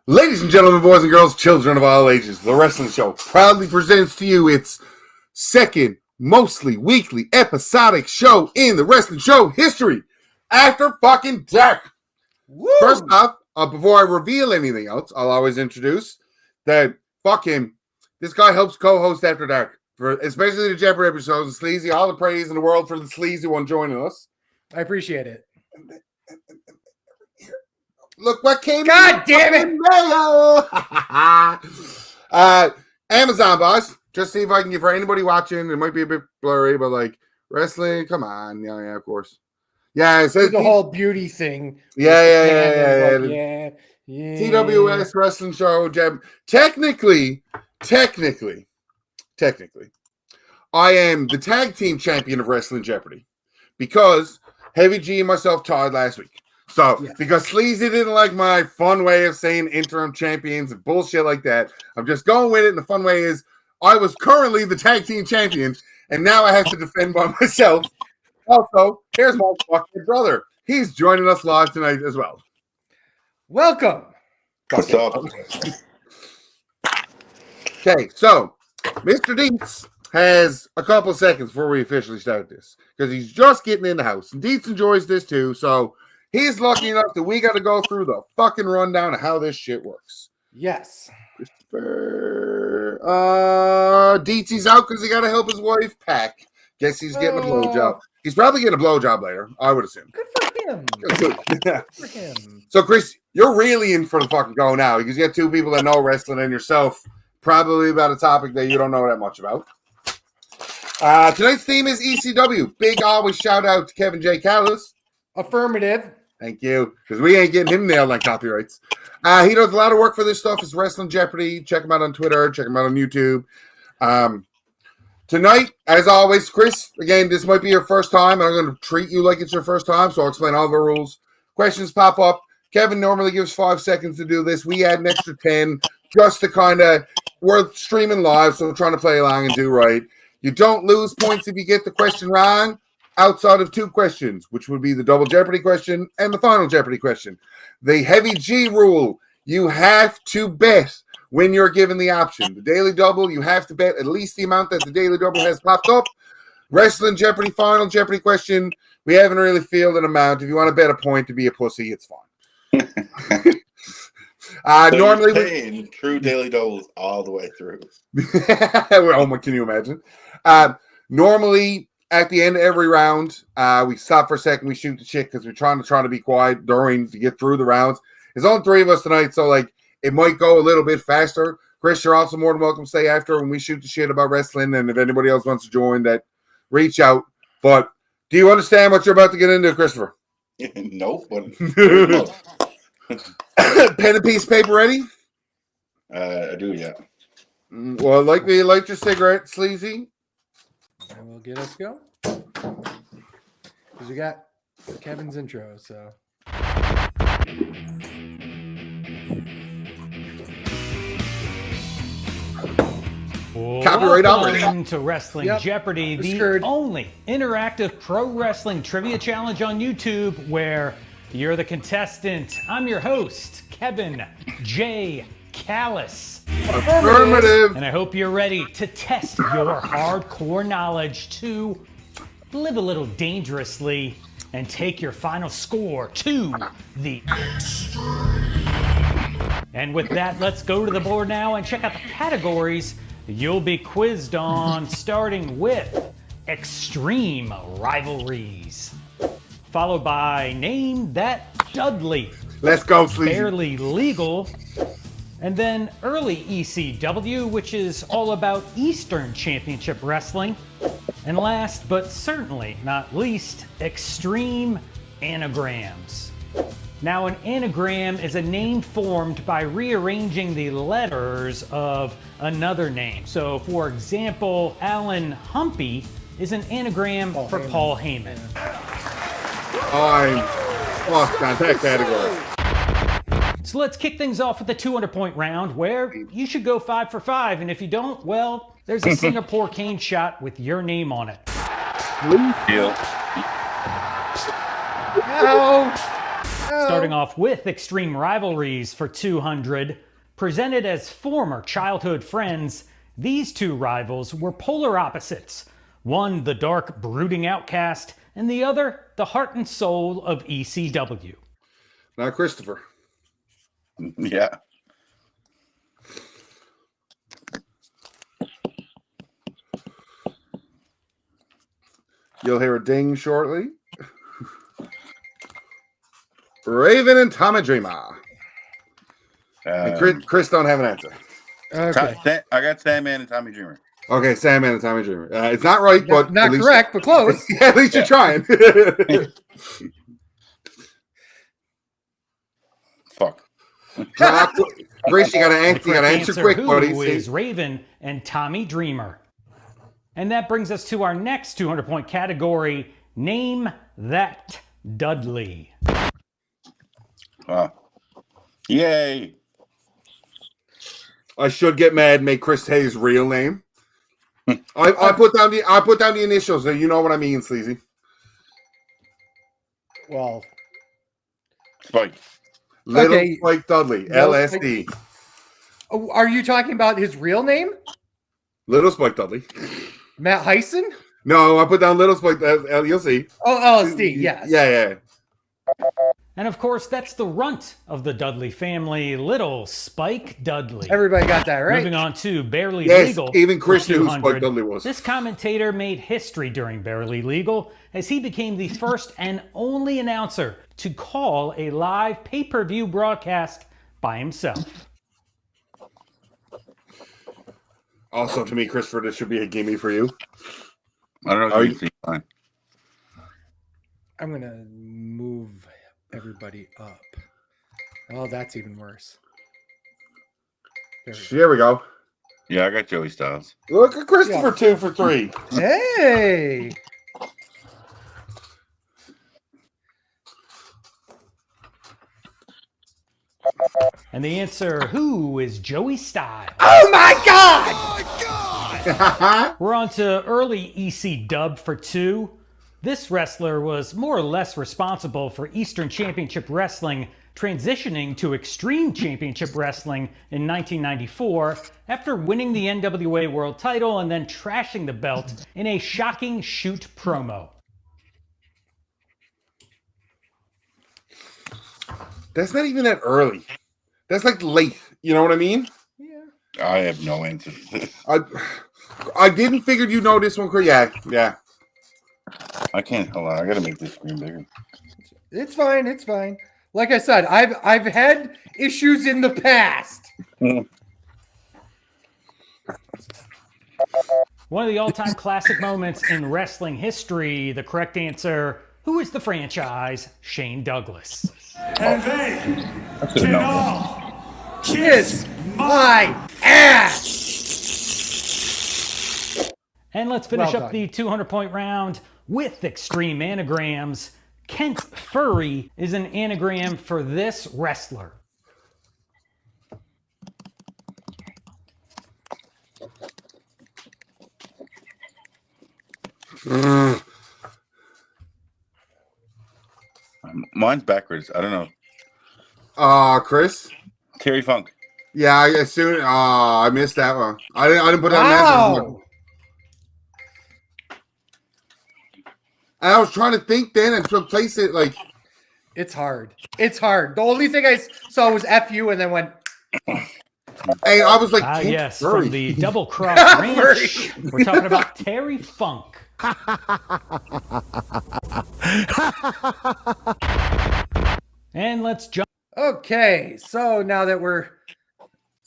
Ladies and gentlemen, boys and girls, children of all ages, the Wrestling Show proudly presents to you its second, mostly weekly episodic show in the Wrestling Show history, After fucking Dark. Woo! First off, before I reveal anything else, I'll always introduce that this guy helps co-host After Dark, for especially the Jeopardy episodes. Sleazy, all the praise in the world for the Sleazy one joining us. I appreciate it. Look what came. God damn it! Amazon boss. Just see if I can get, for anybody watching, it might be a bit blurry, but like wrestling, come on. Yeah, of course. Yeah, it says the whole beauty thing. Yeah. TWS TWS Wrestling Show. Technically, I am the tag team champion of Wrestling Jeopardy because Heavy G and myself tied last week. So, because Sleazy didn't like my fun way of saying interim champions and bullshit like that, I'm just going with it. And the fun way is I was currently the tag team champion, and now I have to defend by myself. Also, here's my fucking brother. He's joining us live tonight as well. Welcome. What's up? Okay, so Mr. Dietz has a couple of seconds before we officially start this because he's just getting in the house. And Dietz enjoys this too, so he's lucky enough that we got to go through the fucking rundown of how this shit works. Yes. Christopher. Dietzy's out because he got to help his wife pack. Guess he's getting a blowjob. He's probably getting a blowjob later, I would assume. Good for him. Good for him. So, Chris, you're really in for the fucking go now because you got two people that know wrestling and yourself probably about a topic that you don't know that much about. Tonight's theme is ECW. Big always shout out to Kevin J. Callis. Affirmative. Thank you, because we ain't getting him nailed on copyrights. He does a lot of work for this stuff. It's Wrestling Jeopardy. Check him out on Twitter. Check him out on YouTube. Tonight, as always, Chris, again, this might be your first time, and I'm going to treat you like it's your first time, so I'll explain all the rules. Questions pop up. Kevin normally gives 5 seconds to do this. We add an extra 10 just to kind of, we're streaming live, so we're trying to play along and do right. You don't lose points if you get the question wrong outside of 2 questions, which would be the double Jeopardy question and the final Jeopardy question. The Heavy G rule, you have to bet when you're given the option. The Daily Double, you have to bet at least the amount that the Daily Double has popped up. Wrestling Jeopardy, final Jeopardy question, we haven't really fielded an amount. If you want to bet a point to be a pussy, it's fine. So normally you're paying true Daily Doubles all the way through. Oh, can you imagine? Normally, at the end of every round, we stop for a second, we shoot the shit because we're trying to be quiet to get through the rounds. There's only 3 of us tonight, so like it might go a little bit faster. Chris, you're also more than welcome to stay after when we shoot the shit about wrestling, and if anybody else wants to join, that reach out. But do you understand what you're about to get into, Christopher? Nope. Pen and piece of paper ready? I do, yeah. Well, like me, light your cigarette, Sleazy. I will get us going. Because we got Kevin's intro, so. Copyright operating. Welcome to Wrestling Jeopardy, the only interactive pro wrestling trivia challenge on YouTube where you're the contestant. I'm your host, Kevin J. Callis. Affirmative. And I hope you're ready to test your hardcore knowledge to live a little dangerously and take your final score to the extreme. And with that, let's go to the board now and check out the categories you'll be quizzed on, starting with Extreme Rivalries, followed by Name That Dudley. Let's go, Sleazy. Barely Legal, and then Early ECW, which is all about Eastern Championship Wrestling. And last, but certainly not least, Extreme Anagrams. Now, an anagram is a name formed by rearranging the letters of another name. So, for example, Alan Humpy is an anagram for Paul Heyman. I'm lost on that category. So let's kick things off with the 200-point round where you should go 5 for 5. And if you don't, well, there's a Singapore cane shot with your name on it. Deal. No. Starting off with Extreme Rivalries for 200. Presented as former childhood friends, these two rivals were polar opposites. One, the dark, brooding outcast, and the other, the heart and soul of ECW. Now, Christopher. Yeah. You'll hear a ding shortly. Raven and Tommy Dreamer. And Chris don't have an answer. Okay. I got Sandman and Tommy Dreamer. Okay, Sandman and Tommy Dreamer. It's not right, but Not correct, but close. Yeah, at least you're trying. Fuck. Chris, you gotta answer quick, who buddy. is Raven and Tommy Dreamer. And that brings us to our next 200-point category. Name that Dudley. Yay. I should get mad and make Chris say his real name. I put down the initials, so you know what I mean, Sleazy. Well, Spike. Little Okay. Spike Dudley, Little LSD. are you talking about his real name? Little Spike Dudley. Matt Heisen? No, I put down Little Spike. You'll see. Oh, LSD, yes. Yeah. And of course, that's the runt of the Dudley family, Little Spike Dudley. Everybody got that right. Moving on to Barely Yes, Legal. even Chris for knew who 200. Spike Dudley was. This commentator made history during Barely Legal as he became the first and only announcer to call a live pay-per-view broadcast by himself. Also, to me, Christopher, this should be a gimme for you. I don't know if you can see mine. I'm going to move everybody up. Oh, that's even worse. There we go. Here we go. Yeah, I got Joey Styles. Look at Christopher, 2 for 3. Hey! And the answer, who is Joey Styles? Oh my God! We're on to early EC dub for 2. This wrestler was more or less responsible for Eastern Championship Wrestling transitioning to Extreme Championship Wrestling in 1994 after winning the NWA World title and then trashing the belt in a shocking shoot promo. That's not even that early. That's like late. You know what I mean? Yeah. I have no answer. I didn't figure you know this one. Yeah. I can't. Hold on. I got to make this screen bigger. It's fine. It's fine. Like I said, I've had issues in the past. One of the all-time classic moments in wrestling history. The correct answer, who is the franchise? Shane Douglas. And they can all Kiss my ass! And let's finish Well up done. the 200-point round with extreme anagrams. Kent Furry is an anagram for this wrestler. Mine's backwards. I don't know. Chris. Terry Funk. Yeah, I assume. I missed that one. I didn't put down an answer. Wow! And I was trying to think then and replace it like. It's hard. It's hard. The only thing I saw was FU and then went, Hey, I was like, Kent Yes, Furry. from the Double Cross Ranch. We're talking about Terry Funk. And let's jump. okay, so now that we're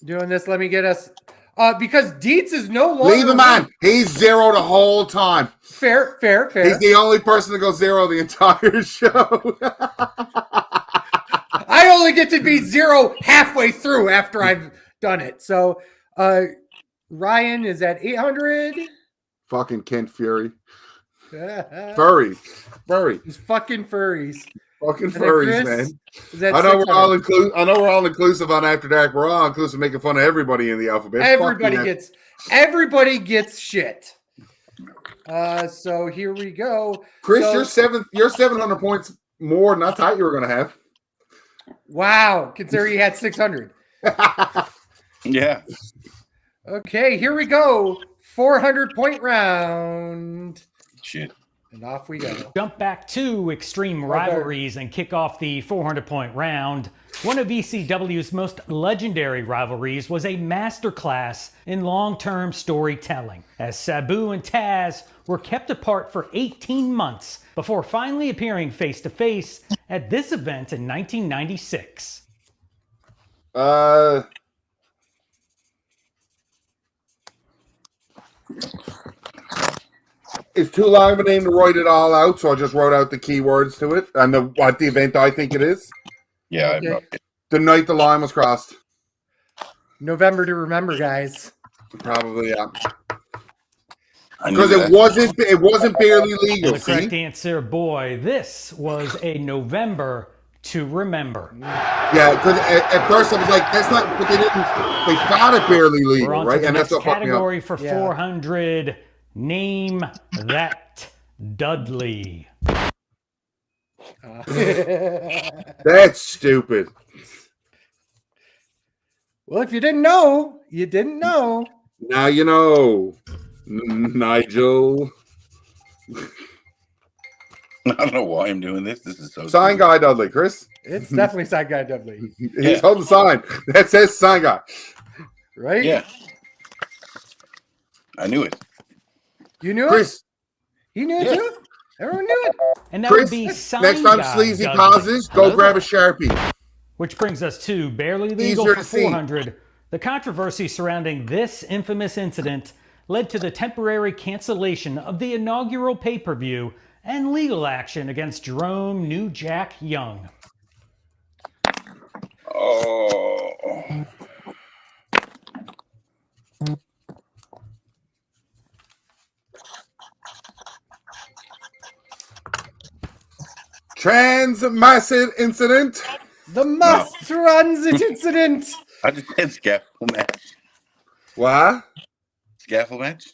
doing this, let me get us, because Dietz is no longer. Leave him on. He's 0 the whole time. Fair. He's the only person to go 0 the entire show. I only get to be 0 halfway through after I've done it. So, Ryan is at 800. Fucking Kent Fury. Furry. These fucking furries. Fucking And then furries, Chris man. is at I know we're all 600. inclusive on After Dark. We're all inclusive, making fun of everybody in the alphabet. Everybody gets shit. So here we go. Chris, So- you're 700 points more than I thought you were gonna have. Wow. Considering he had 600. Yeah. Okay, here we go. 400-point round. Shit. And off we go. Jump back to Extreme Rivalries and kick off the 400-point round. One of ECW's most legendary rivalries was a masterclass in long-term storytelling, as Sabu and Taz were kept apart for 18 months before finally appearing face-to-face at this event in 1996. It's too long of a name to write it all out, so I just wrote out the keywords to it and what the event I think it is. Yeah. Okay. The night the line was crossed. November to remember, guys. Probably, yeah. I knew Because that. it wasn't barely And legal. the correct See? answer, boy, this was a November to remember. Yeah, because at first I was like, that's not, but they didn't, they thought it barely We're legal, on to right? the And that's next what fucked me up. category for Yeah. 400. Name that Dudley. That's stupid. Well, if you didn't know, you didn't know. Now you know, Nigel. I don't know why I'm doing this. This is so Sign stupid. guy Dudley, Chris. It's definitely Side Guy Dudley, He's Yeah. holding the sign that says sign guy. right? Yeah. I knew it. You knew it? Chris, He knew it Yeah. too? Everyone knew it. And that Chris, would be Sign next time Guy Sleazy Dudley. pauses, go Hello grab a there. Sharpie. Which brings us to Barely Legal Easier for to see. 400. The controversy surrounding this infamous incident led to the temporary cancellation of the inaugural pay-per-view and legal action against Jerome New Jack Young. Oh. Transmassive incident. The must transit incident. I just said scaffold match. What? Scaffold match?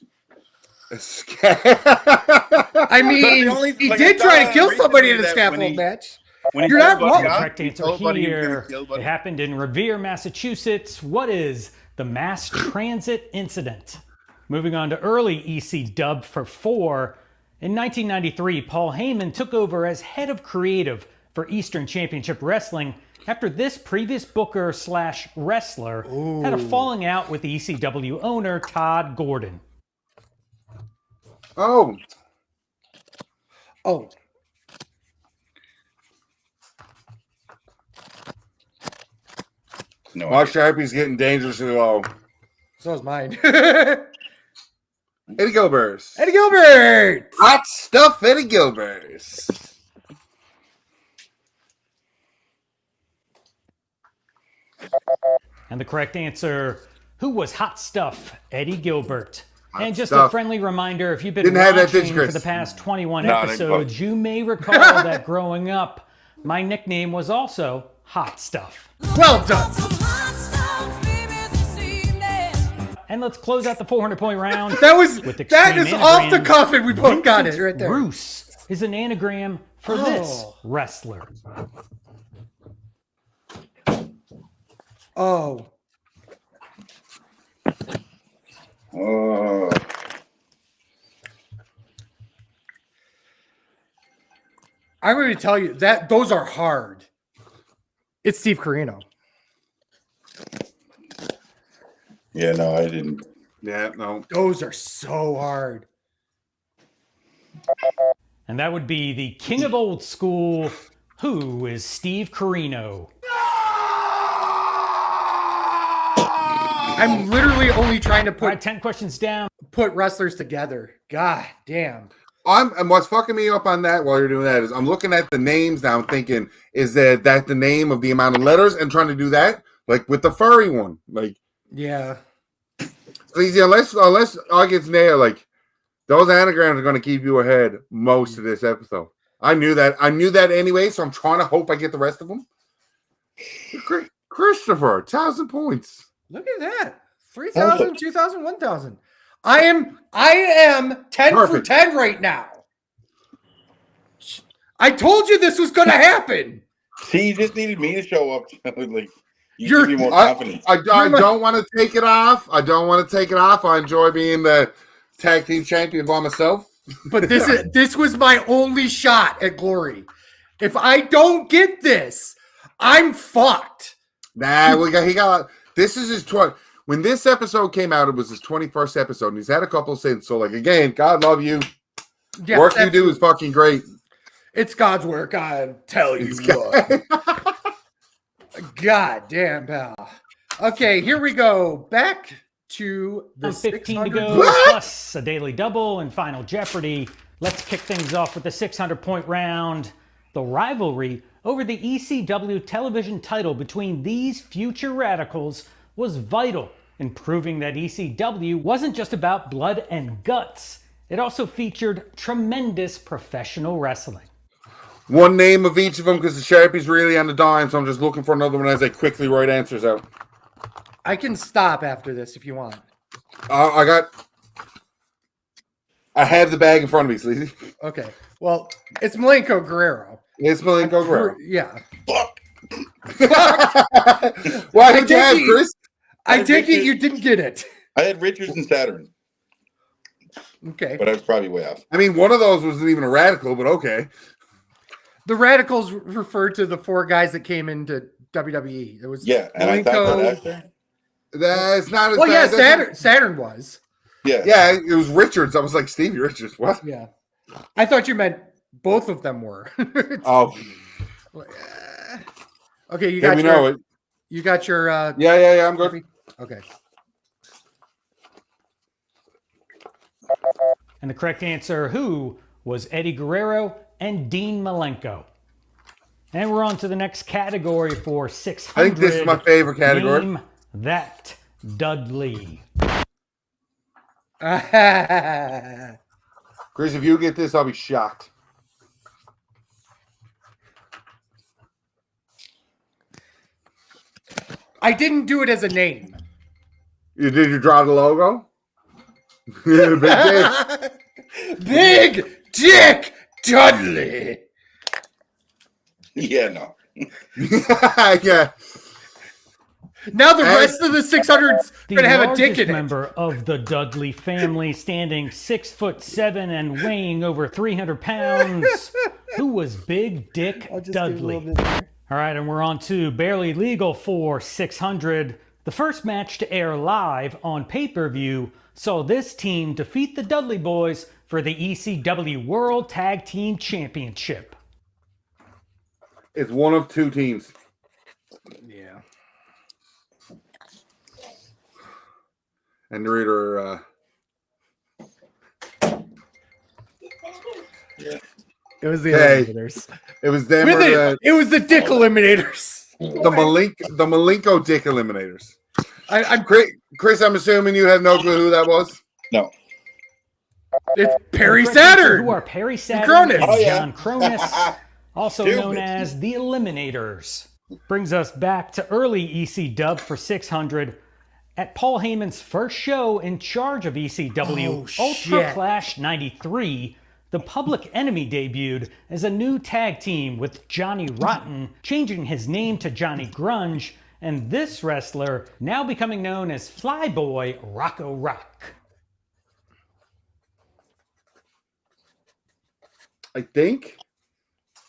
I mean, the only- he like, did I try to thought kill recently somebody in a that scaffold when he- match. When he You're told not Buddy wrong. The Hart, correct he answer told Buddy he was gonna here, kill it Buddy. happened in Revere, Massachusetts. What is the mass transit incident? Moving on to early EC dub for 4. In 1993, Paul Heyman took over as head of creative for Eastern Championship Wrestling after this previous booker / wrestler had a falling out with the ECW owner Todd Gordon. Oh, Oh, No, my Sharpie's getting dangerously low. so is mine. Eddie Gilbert. Eddie Gilbert. Hot stuff, Eddie Gilbert. And the correct answer, who was hot stuff? Eddie Gilbert. And just a stuff. friendly reminder, if you've been Didn't have that, did watching you, for Chris? the past 21 No, I didn't episodes, vote. you may recall that growing up, my nickname was also Hot Stuff. Well done. And let's close out the 400-point round. That was With that extreme is off the anagram. cuff, and we both got it Vincent right there. Bruce is an anagram for this Oh. wrestler. Oh, Oh. I'm going to tell you that those are hard. It's Steve Carino. Yeah, no, I didn't. Yeah, no. Those are so hard. And that would be the king of old school, who is Steve Carino. I'm literally only trying to All right, put 10 questions down. wrestlers together. God damn. And what's fucking me up on that while you're doing that is I'm looking at the names now. I'm thinking, is that the name of the amount of letters? And trying to do that like with the furry one, like Yeah. Sleazy. Unless I get nailed, like those anagrams are going to keep you ahead most of this episode. I knew that. I knew that anyway. So I'm trying to hope I get the rest of them. Christopher, 1,000 points. Look at that. 3,000, 2,000, 1,000. I am 10 for Perfect. 10 right now. I told you this was going to happen. See, you just needed me to show up. Like, you You're- give me more I confidence. don't want to take it off. I don't want to take it off. I enjoy being the tag team champion by myself. But this was my only shot at glory. If I don't get this, I'm fucked. Nah, he got. This is his 20. When this episode came out, it was his 21st episode, and he's had a couple since. So, like, again, God love you. Yes, Work you do is fucking great. It's God's work. I tell you what. God damn, pal. Okay, here we go. Back to the 15 to 600. go, plus a daily double and final Jeopardy. Let's kick things off with the 600-point round. The rivalry over the ECW television title between these future radicals was vital in proving that ECW wasn't just about blood and guts. It also featured tremendous professional wrestling. One name of each of them because the Sharpie's really on the dime, so I'm just looking for another one as I quickly write answers out. I can stop after this if you want. I have the bag in front of me, Sleazy. Okay. Well, it's Malenko Guerrero. It's Malenko Guerrero. Yeah. Fuck. Why did you have, Chris? I take it you didn't get it. I had Richards and Saturn, Okay. but I was probably way off. I mean, one of those wasn't even a radical, but okay. The Radicals referred to the four guys that came into WWE. It was Yeah, and I thought that after. That's not as Well, yeah, bad. Saturn was. Yeah. Yeah, it was Richards. I was like, Stevie Richards. What? Yeah. I thought you meant both of them were. Oh. Okay, you Yeah, got we your, know it. You got your Yeah, I'm good. Okay. And the correct answer, who was Eddie Guerrero and Dean Malenko. And we're on to the next category for 600. I think this is my favorite category. Name that Dudley. Chris, if you get this, I'll be shocked. I didn't do it as a name. Did you draw the logo? Big dick. Big Dick Dudley. Yeah, no. Yeah. Now the rest of the 600's The gonna have a largest dick in it. member of the Dudley family, standing 6'7" and weighing over 300 pounds. Who was Big Dick Dudley? All right, and we're on to Barely Legal for 600. The first match to air live on pay-per-view saw this team defeat the Dudley Boys for the ECW World Tag Team Championship. It's one of two teams. Yeah. And they're either It was the Hey. Eliminators. it was them With or it, it was the Dick Eliminators. the Malenko Dick Eliminators. I'm Chris, I'm assuming you have no clue who that was. No. It's Perry The correct answer, Saturn. Who are Perry Saturn Cronus. and Oh, yeah. John Cronus, also Stupid. known as the Eliminators. Brings us back to early ECW for 600. At Paul Heyman's first show in charge of ECW, Oh, Ultra shit. Clash 93, the Public Enemy debuted as a new tag team with Johnny Rotten changing his name to Johnny Grunge, and this wrestler now becoming known as Flyboy Rocco Rock. I think.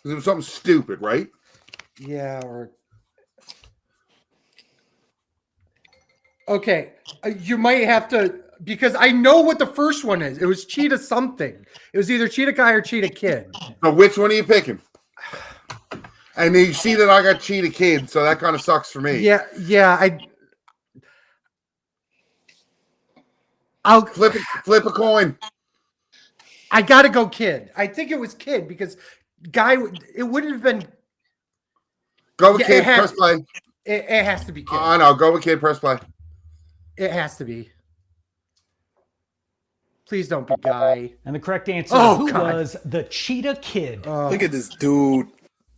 'Cause it was something stupid, right? Yeah, or okay. You might have to, because I know what the first one is. It was Cheetah something. It was either Cheetah Guy or Cheetah Kid. So which one are you picking? And you see that I got Cheetah Kid, so that kind of sucks for me. Yeah. I'll Flip a coin. I gotta go Kid. I think it was Kid because Guy. It wouldn't have been. Go with Yeah, Kid, it has- press play. It has to be Kid. I know. Go with Kid, press play. It has to be. Please don't be Guy. And the correct answer, Oh, who God. was the Cheetah Kid? Look at this dude.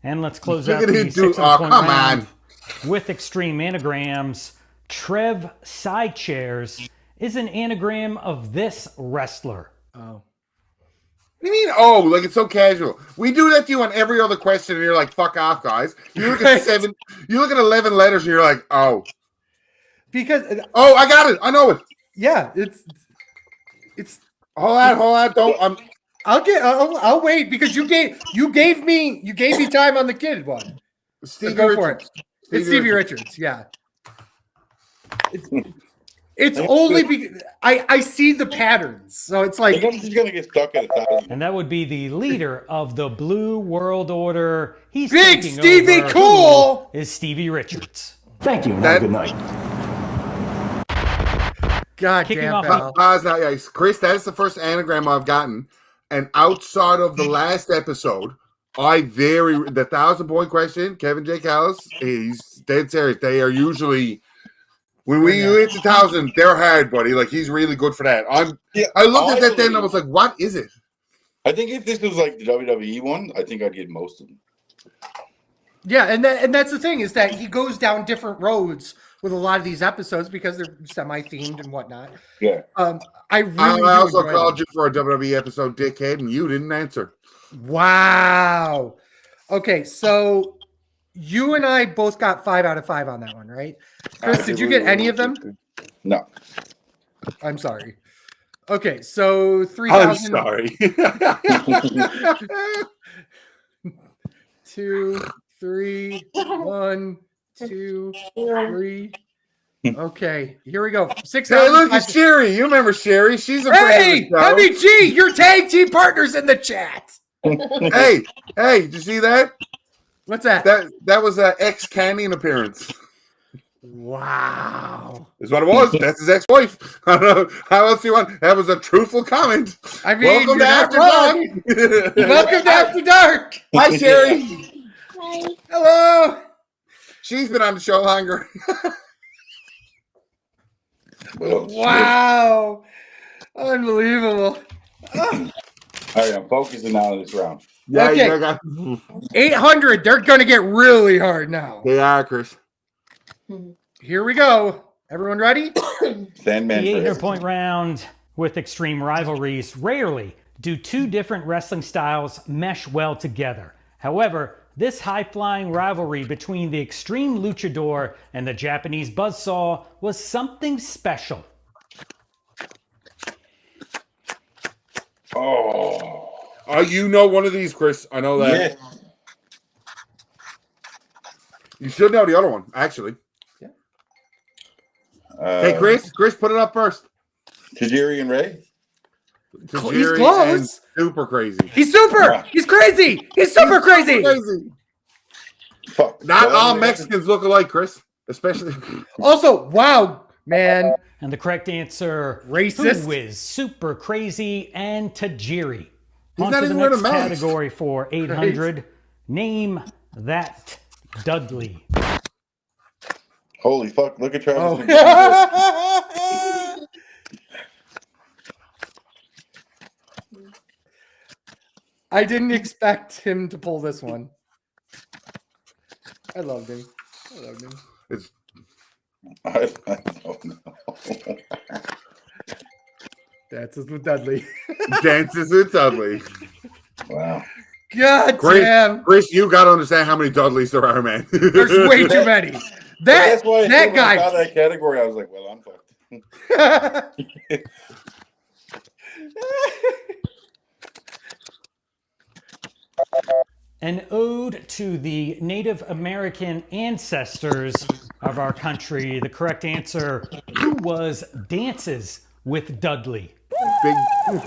And let's close Look out at the him do- 600-point oh, come round on. with extreme anagrams. Trev Sidechairs is an anagram of this wrestler. Oh. You mean, oh, like it's so casual. We do that to you on every other question, and you're like, fuck off, guys. You look at 11 letters, and you're like, oh. Because I got it. I know it. yeah, it's Hold on. Don't I'll wait because you gave me time on the kid one. Stevie So go Richards. for it. It's Stevie Richards, yeah. It's only because I see the patterns. So it's like I'm just gonna get stuck at 1,000. And that would be the leader of the Blue World Order. He's Big taking Stevie over. Cool Who is Stevie Richards. Thank you. And have a good night. God Kicking damn, off pal. Chris, that is the first anagram I've gotten. And outside of the last episode, the 1,000-point question, Kevin J. Callis, he's dead serious. They are usually, when we hit 1,000, they're hard, buddy. Like, he's really good for that. I looked at that then and I was like, what is it? I think if this was like the WWE one, I think I'd get most of them. Yeah, and that's the thing is that he goes down different roads with a lot of these episodes because they're semi-themed and whatnot. Yeah. I also called you for a WWE episode, dickhead, and you didn't answer. Wow. Okay, so you and I both got 5 out of 5 on that one, right? Chris, did you get any of them? No. I'm sorry. Okay, so 3,000. I'm sorry. 2, 3, 1, 2, 3. Okay, here we go. 6,000. Hey, look, it's Sherry. You remember Sherry? She's a friend Hey, of the show. Heavy G, your tag team partners in the chat. Hey, did you see that? What's that? That was an ex-Canyon appearance. Wow. That's what it was. That's his ex-wife. I don't know how else you want. That was a truthful comment. I mean, welcome to you're After not Dark. Welcome to After Dark. Hi, Sherry. Hi. Hello. She's been on the show longer. Wow. Unbelievable. Oh. All right, I'm focusing now on this round. Yeah, Okay. 800. They're going to get really hard now. They are, Chris. Here we go. Everyone ready? Sandman. The first. 800-point round with extreme rivalries. Rarely do two different wrestling styles mesh well together. However, this high-flying rivalry between the Extreme Luchador and the Japanese Buzzsaw was something special. Oh. You know one of these, Chris. I know that. Yeah. You should know the other one, actually. Hey, Chris, put it up first. Tajiri and Ray. Tajiri He's close. and Super crazy. He's super. He's crazy. He's super crazy. Fuck. Not all Mexicans look alike, Chris. Especially. Also, wow, man. And the correct answer, Racist. Who is Super Crazy and Tajiri? He's On not to the even wearing a next mask. category for 800. Name that Dudley. Holy fuck! Look at Travis. Oh. I didn't expect him to pull this one. I loved him. It's I don't know. That's with Dudley. Dances with Dudley. Wow. God damn. Chris, you got to understand how many Dudleys there are, man. There's way too many. That's why That when I guy. saw that category, I was like, well, I'm fucked. An ode to the Native American ancestors of our country. The correct answer, who was Dances with Dudley? Big.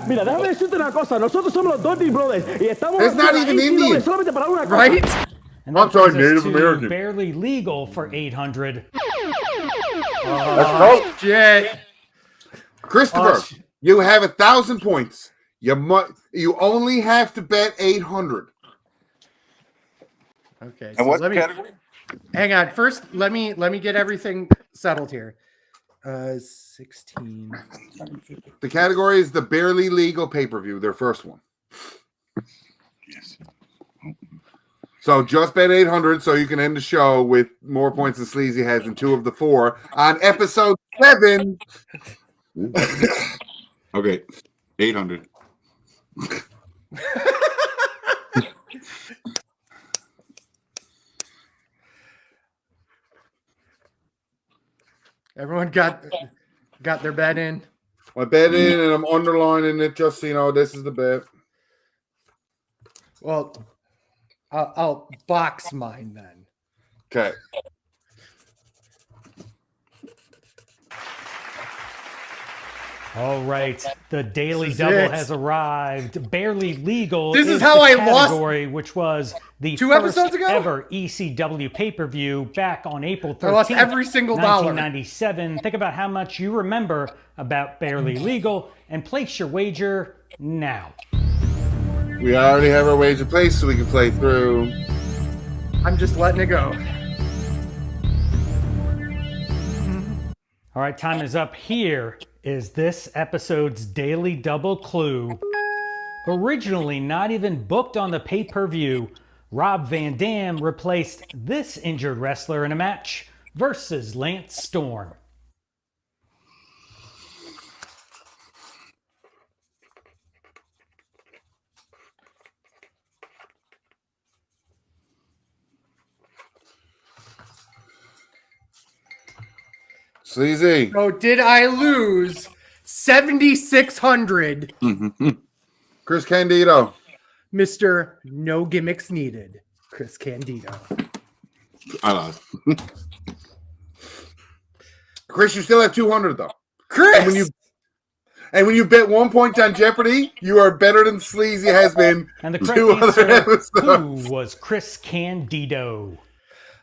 Mira, déjame decirte una cosa. Nosotros somos los Dudley Brothers. Y estamos It's not even Indian. solamente para una cosa. Right? And I'm that sorry, brings us Native to American. Barely Legal for 800. Shit. Christopher, you have 1,000 points. You only have to bet 800. Okay. And what let me category? hang on. First, let me get everything settled here. 16. The category is the Barely Legal pay-per-view, their first one. Yes. So just bet 800 so you can end the show with more points than Sleazy has in 2 of the 4 on episode 7. Okay. 800. Everyone got their bet in. My bet in, and I'm underlining it just so you know this is the bet. Well, I'll box mine then. Okay. All right, the Daily This is Double it. has arrived. Barely Legal. This is the how I lost category, which was the 2 first episodes ago? ever ECW pay-per-view back on April 13th, I lost every single dollar. 1997. Think about how much you remember about Barely Legal and place your wager now. We already have our wager placed so we can play through. I'm just letting it go. All right, time is up. Here is this episode's Daily Double clue. Originally not even booked on the pay-per-view, Rob Van Dam replaced this injured wrestler in a match versus Lance Storm. Sleazy. So did I lose 7,600, Chris Candido. Mr. No Gimmicks Needed, Chris Candido? I lost. Chris, you still have 200 though. Chris! And when you bet 1 point on Jeopardy, you are better than Sleazy has been. And the 2 correct other answer, episodes. who was Chris Candido.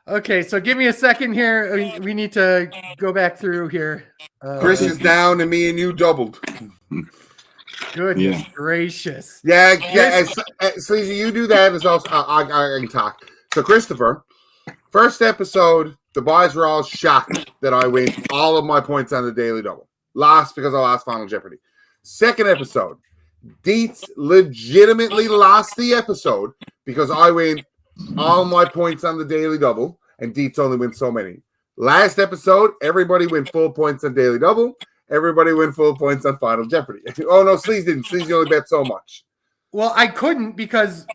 Okay, so give me a second here. We need to go back through here. Chris is down, and me and you doubled. Goodness Yeah. gracious. Yeah. Sleazy, you do that. As also, I can talk. So, Christopher, first episode, the boys were all shocked that I win all of my points on the Daily Double. Lost because I lost Final Jeopardy. Second episode, Dietz legitimately lost the episode because I win all my points on the Daily Double, and Dietz only wins so many. Last episode, everybody win full points on Daily Double. Everybody win full points on Final Jeopardy. Oh, no, Sleazy didn't. Sleazy only bet so much. Well, I couldn't because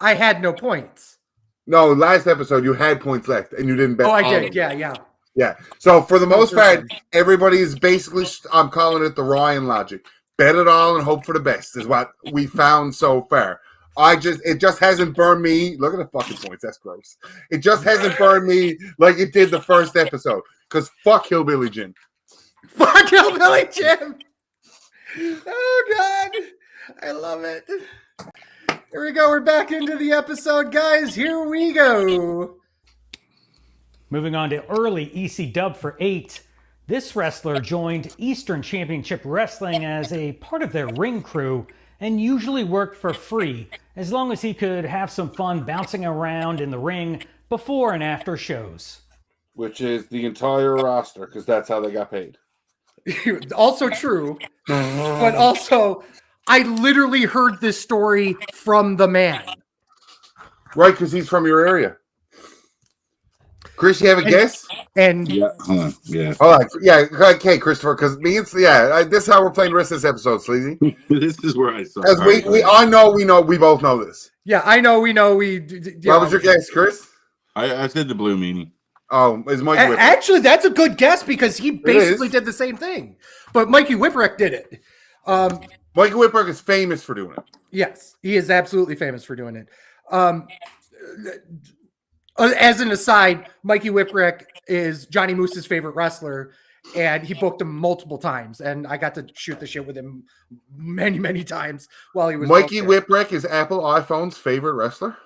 I had no points. No, last episode, you had points left, and you didn't bet Oh, I all did. of them. Yeah. Yeah. So, for the most sure. part, everybody is basically, I'm calling it the Ryan logic. Bet it all and hope for the best is what we found so far. It just hasn't burned me. Look at the fucking points. That's gross. It just hasn't burned me like it did the first episode. Because fuck Hillbilly Jim. Fuck Hillbilly Jim. Oh, God. I love it. Here we go. We're back into the episode, guys. Here we go. Moving on to early EC Dub for 8. This wrestler joined Eastern Championship Wrestling as a part of their ring crew and usually worked for free as long as he could have some fun bouncing around in the ring before and after shows. Which is the entire roster, because that's how they got paid. Also true, but also I literally heard this story from the man. Right, because he's from your area. Chris, you have a guess? And Yeah. Hold on. Yeah. All right. Yeah. Okay, Christopher. Because me and this is how we're playing the rest of this episode, Sleazy. This is where I saw. As we both know this. yeah, I know, we know, What was your guess, Chris? I said the blue meanie. Oh, is Mikey Whipwreck. Actually, that's a good guess because he basically is. did the same thing. But Mikey Whipwreck did it. Mikey Whipwreck is famous for doing it. Yes, he is absolutely famous for doing it. As an aside, Mikey Whipwreck is Johnny Moose's favorite wrestler, and he booked him multiple times. And I got to shoot the shit with him many, many times while he was Mikey booked there. Whipwreck is Apple iPhone's favorite wrestler.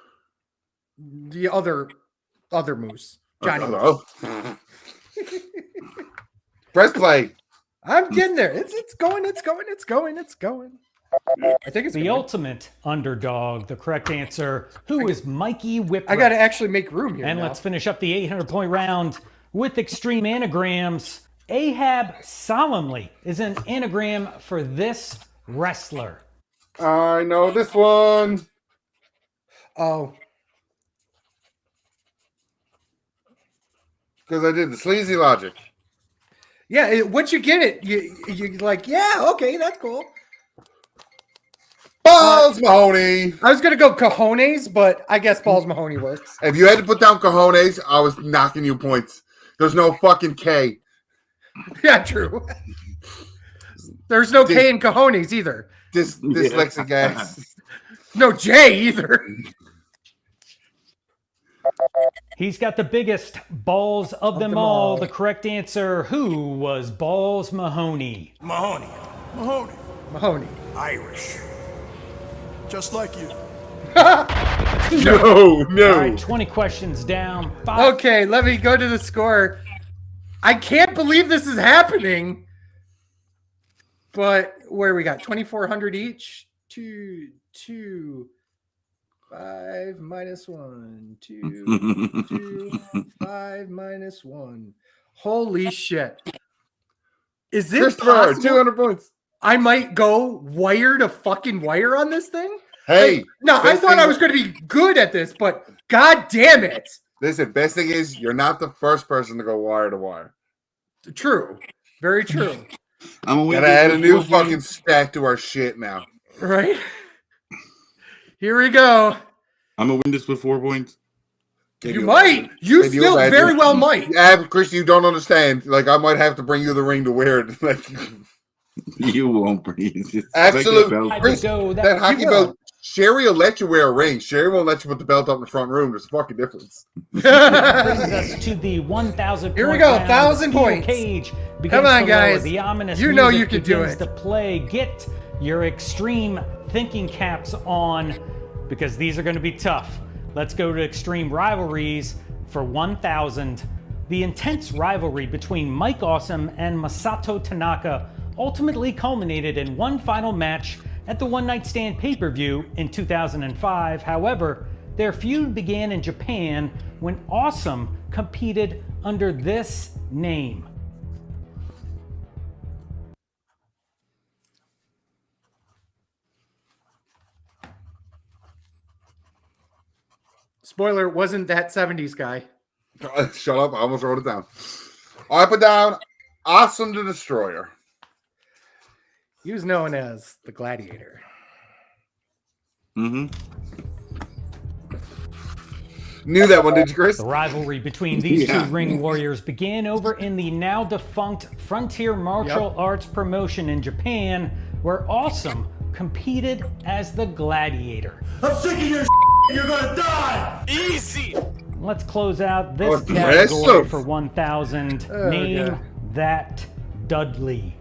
The other Moose, Johnny Moose. Oh. Press play. I'm getting there. It's going. I think it's The going. ultimate underdog, the correct answer. Who is Mikey Whipwreck? I got to actually make room here. And now. let's finish up the 800-point round with extreme anagrams. Ahab Solemnly is an anagram for this wrestler. I know this one. Oh, Because I did the sleazy logic. yeah. Once you get it, you like, yeah, okay, that's cool. Balls Mahoney. I was gonna go cojones, but I guess Balls Mahoney works. If you had to put down cojones, I was knocking you points. There's no fucking K. Yeah, true. There's no K in cojones either. Dyslexic ass. No J either. He's got the biggest balls of them all. The correct answer, who was Balls Mahoney? Mahoney. Mahoney. Mahoney. Irish. Just like you. No. All right, 20 questions down. 5. Okay, let me go to the score. I can't believe this is happening. But where we got 2,400 each. 2, 5 minus 1. 2, 5 minus 1. Holy shit. Is it Christopher, possible 200 points. I might go wire to fucking wire on this thing? Hey. No, I thought I was going to be good at this, but god damn it. Listen, best thing is you're not the first person to go wire to wire. True. Very true. I'm gonna Gotta add a new fucking stat to our shit now. Right? Here we go. I'm gonna win this with 4 points. You might. You still very well might. Yeah, Chris, you don't understand. Like, I might have to bring you the ring to wear it. Like, You won't breathe. absolutely. Chris, Go, that hockey belt, Sherry will let you wear a ring. Sherry won't let you put the belt up in the front room. There's a fucking difference. brings us to the 1,000 Here we point go, round. 1,000 Steel points. Cage begins Come on, to lower. guys. The ominous You know music you can do begins it. to play. Get your extreme thinking caps on because these are going to be tough. Let's go to extreme rivalries for 1,000. The intense rivalry between Mike Awesome and Masato Tanaka ultimately culminated in one final match at the One Night Stand pay-per-view in 2005. However, their feud began in Japan when Awesome competed under this name. Spoiler, it wasn't that 70s guy. Shut up. I almost wrote it down. I put down Awesome the Destroyer. He was known as the Gladiator. Mm-hmm. Knew that one, did you, Chris? The rivalry between these Yeah. two ring warriors began over in the now defunct Frontier Martial Arts promotion in Japan, where Awesome competed as the Gladiator. I'm sick of your You're gonna die! Easy! Let's close out this Aggressive. category for 1,000. Oh, Name God. that Dudley.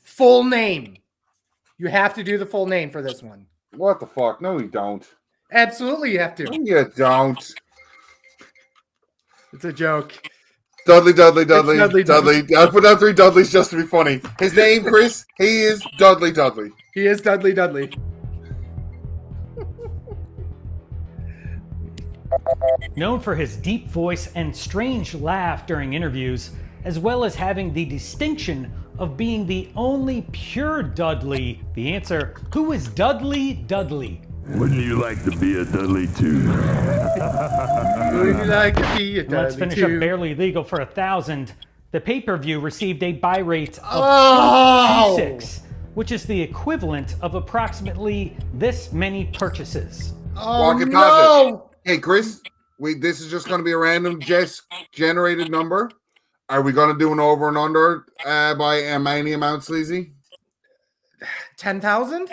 Full name. You have to do the full name for this one. What the fuck? No, you don't. Absolutely, you have to. No, you don't. It's a joke. Dudley. It's Dudley. I put down 3 Dudleys just to be funny. His name, Chris, he is Dudley. He is Dudley. Known for his deep voice and strange laugh during interviews, as well as having the distinction of being the only pure Dudley. The answer, who is Dudley? Wouldn't you like to be a Dudley too? Would you like to be a And let's Dudley finish up too? barely legal for 1,000. The pay-per-view received a buy rate of Oh! 0.26, which is the equivalent of approximately this many purchases. Oh Walking no! Hey, Chris, this is just going to be a random generated number. Are we going to do an over and under by any amount, Sleazy? 10,000?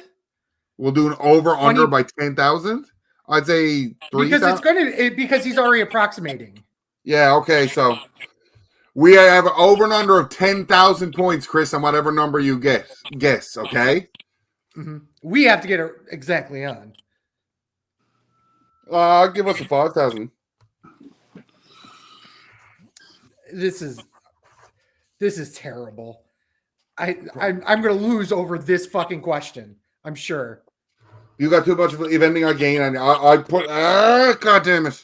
We'll do an over under by 10,000. I'd say 3,000. Because he's already approximating. Yeah. Okay. So we have an over and under of 10,000 points, Chris, on whatever number you guess. Okay. Mm-hmm. We have to get it exactly on. Give us a 5,000. This is terrible. I'm gonna lose over this fucking question. I'm sure. You got too much of eventing on gain, and I put. God damn it!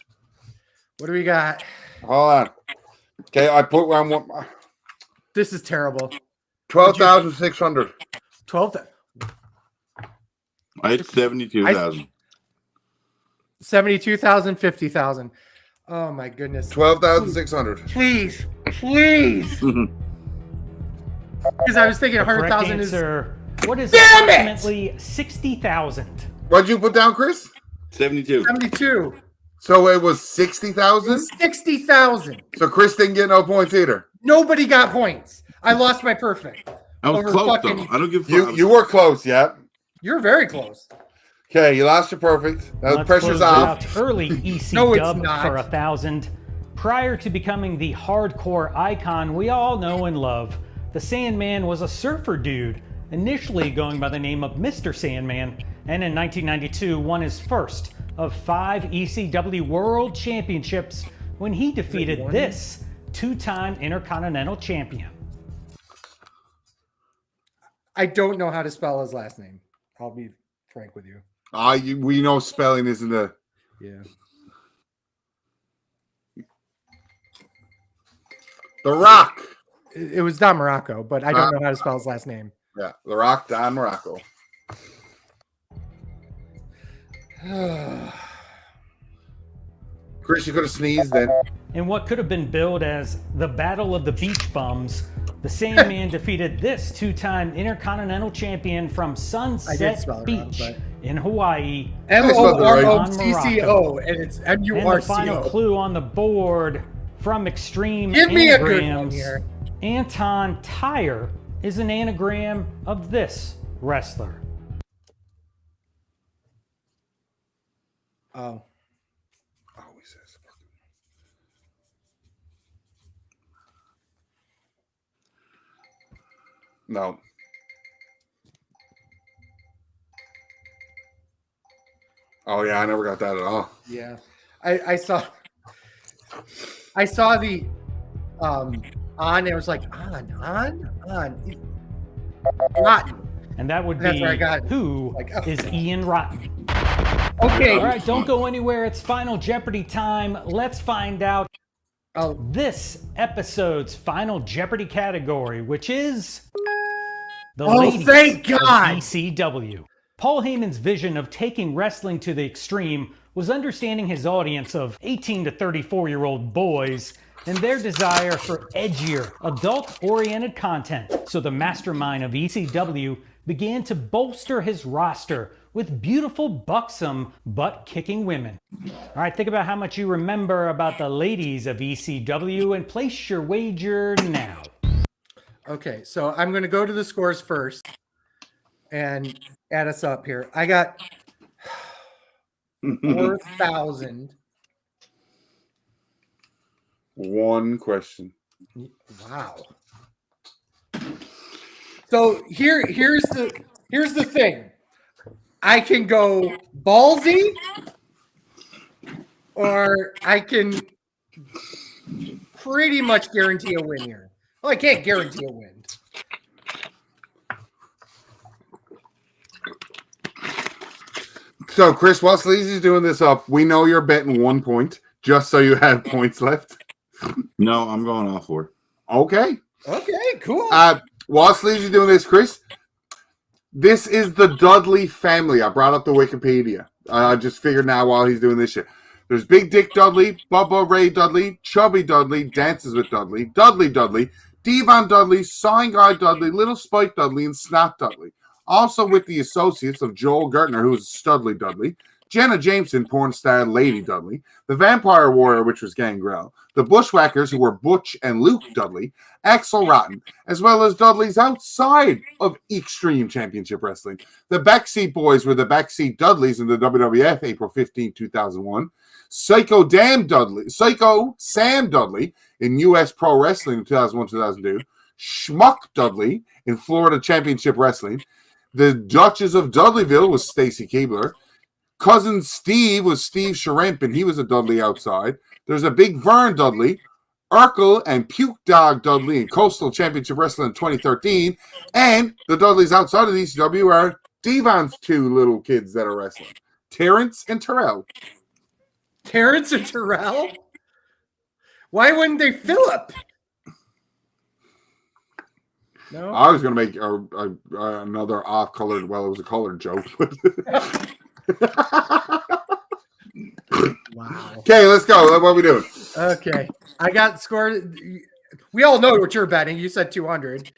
What do we got? Hold on. Okay, I put one. This is terrible. 12,600. 12. I had 72,000. 72,000, 50,000. Oh my goodness. 12,600. Please. Please. Because I was thinking The correct 100,000 is. answer, what is Damn it! approximately 60,000? What'd you put down, Chris? 72. 72. So it was It 60,000. was 60,000. So Chris didn't get no points either. Nobody got points. I lost my perfect. I was Over close, fucking- though. I don't give a fuck. You were close, yeah. You're very close. Okay, you lost your perfect. Now the Let's pressure's close off. out early EC No, it's dub not. for 1,000. Prior to becoming the hardcore icon we all know and love, the Sandman was a surfer dude, initially going by the name of Mr. Sandman, and in 1992 won his first of 5 ECW World Championships when he defeated this two-time Intercontinental Champion. I don't know how to spell his last name. I'll be frank with you. We know spelling isn't a. Yeah. The Rock. It was Don Morocco, but I don't know how to spell his last name. Yeah, The Rock, Don Morocco. Chris, you could have sneezed then. In what could have been billed as the Battle of the Beach Bums, the Sandman defeated this two-time Intercontinental Champion from Sunset spell it Beach wrong, in Hawaii. MOROCCO, and it's And the final MURCO. clue on the board from Extreme Give me a good one Anagrams, here. Anton Tyre is an anagram of this wrestler. Oh. Always says. No. Oh yeah, I never got that at all. Yeah. I saw the on, it was like on. Rotten. And that would That's be where I got it. who Like, is Ian Rotten. Okay. All right, don't go anywhere. It's Final Jeopardy time. Let's find out Oh, this episode's Final Jeopardy category, which is the Oh, ladies thank God. of ECW. Paul Heyman's vision of taking wrestling to the extreme was understanding his audience of 18 to 34-year-old boys and their desire for edgier, adult-oriented content. So the mastermind of ECW began to bolster his roster with beautiful, buxom, butt-kicking women. All right, think about how much you remember about the ladies of ECW and place your wager now. okay. So I'm going to go to the scores first and add us up here. I got 4,000. One question. Wow. So here's the thing. I can go ballsy, or I can pretty much guarantee a win here. Well, I can't guarantee a win. So, Chris, while Sleazy's doing this up, we know you're betting 1 point, just so you have points left. No, I'm going off for it. Okay. Okay, cool. While Sleazy's doing this, Chris, this is the Dudley family. I brought up the Wikipedia. I just figured now while he's doing this shit. There's Big Dick Dudley, Bubba Ray Dudley, Chubby Dudley, Dances with Dudley, Dudley, Devon Dudley, Sign Guy Dudley, Little Spike Dudley, and Snot Dudley. Also with the associates of Joel Gertner, who was Studley Dudley, Jenna Jameson, porn star Lady Dudley, the Vampire Warrior, which was Gangrel, the Bushwhackers, who were Butch and Luke Dudley, Axel Rotten, as well as Dudleys outside of Extreme Championship Wrestling. The Backseat Boys were the Backseat Dudleys in the WWF, April 15, 2001. Psycho Sam Dudley in U.S. Pro Wrestling in 2001-2002. Schmuck Dudley in Florida Championship Wrestling. The Duchess of Dudleyville was Stacy Keebler. Cousin Steve was Steve Shrimp, and he was a Dudley outside. There's a Big Vern Dudley, Urkel and Puke Dog Dudley in Coastal Championship Wrestling in 2013. And the Dudleys outside of the ECW are Devon's two little kids that are wrestling, Terrence and Terrell. Terrence and Terrell? Why wouldn't they Philip? No. I was going to make another off-colored, well, it was a colored joke. Wow. Okay, let's go. What are we doing? Okay. I got scored. we all know what you're betting. You said 200,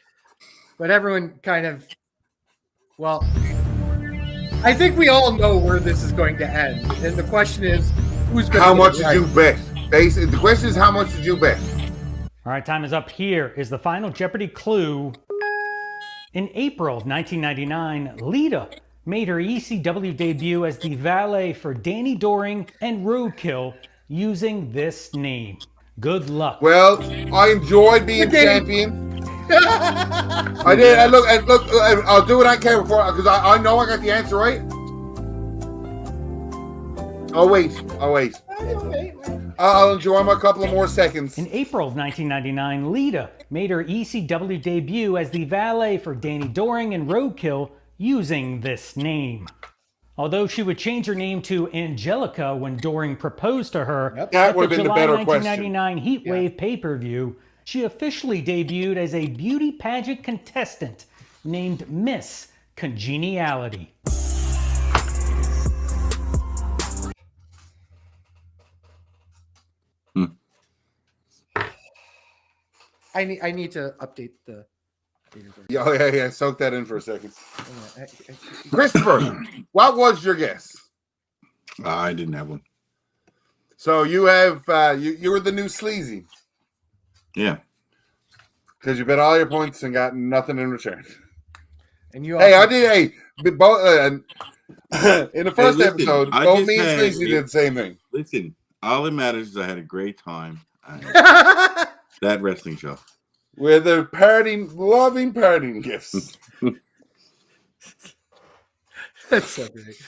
but everyone kind of, well, I think we all know where this is going to end. And the question is, who's going to How much did you bet? Basically, the question is, how much did you bet? All right, time is up. Here is the final Jeopardy clue. In April of 1999, Lita made her ECW debut as the valet for Danny Doring and Roadkill using this name. Good luck. Well, I enjoyed being champion. I did. Look. I'll do it on camera because I know I got the answer right. I'll wait. I'll enjoy my couple of more seconds. In April of 1999, Lita made her ECW debut as the valet for Danny Doring and Roadkill using this name. Although she would change her name to Angelica when Doring proposed to her at the July 1999 Heatwave pay-per-view, she officially debuted as a beauty pageant contestant named Miss Congeniality. I need to update the. Yeah. Soak that in for a second. Christopher, what was your guess? I didn't have one. So you have you were the new Sleazy. Yeah. Because you bet all your points and got nothing in return. And you I did. Both in the first episode, both me and Sleazy did the same thing. Listen, all that matters is I had a great time. That wrestling show. With the loving parting gifts. That's so great.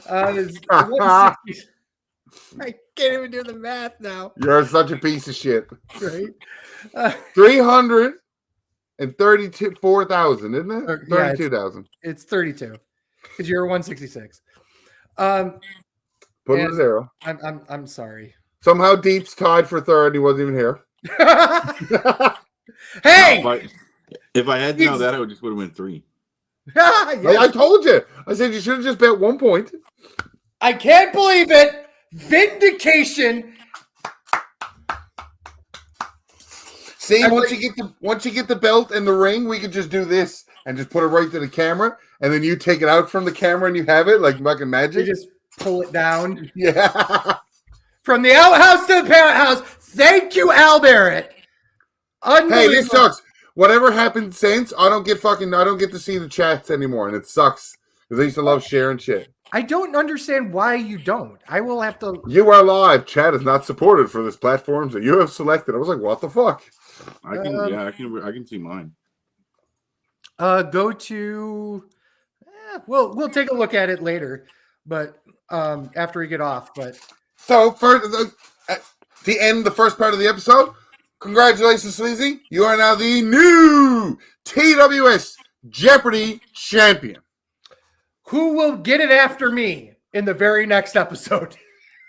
I can't even do the math now. You're such a piece of shit. Right? 334,000, isn't it? 32,000. It's 32 because you're 166. Put in a zero. I'm sorry. Somehow Deep's tied for third. He wasn't even here. Hey! No, if I had to know that, I would just would have went 3. I told you. I said you should have just bet 1 point. I can't believe it. Vindication. See, once you get the belt and the ring, we could just do this and just put it right to the camera, and then you take it out from the camera and you have it like fucking magic. You just pull it down. Yeah. From the outhouse to the parent house. Thank you, Al Barrett. Hey, this sucks. Whatever happened since, I don't get to see the chats anymore, and it sucks because I used to love sharing shit. I don't understand why you don't. I will have to. You are live. Chat is not supported for this platform that you have selected. I was like, what the fuck? I can see mine. Go to. We'll take a look at it later, but after we get off. But so for the end, the first part of the episode. Congratulations, Sleazy. You are now the new TWS Jeopardy champion. Who will get it after me in the very next episode?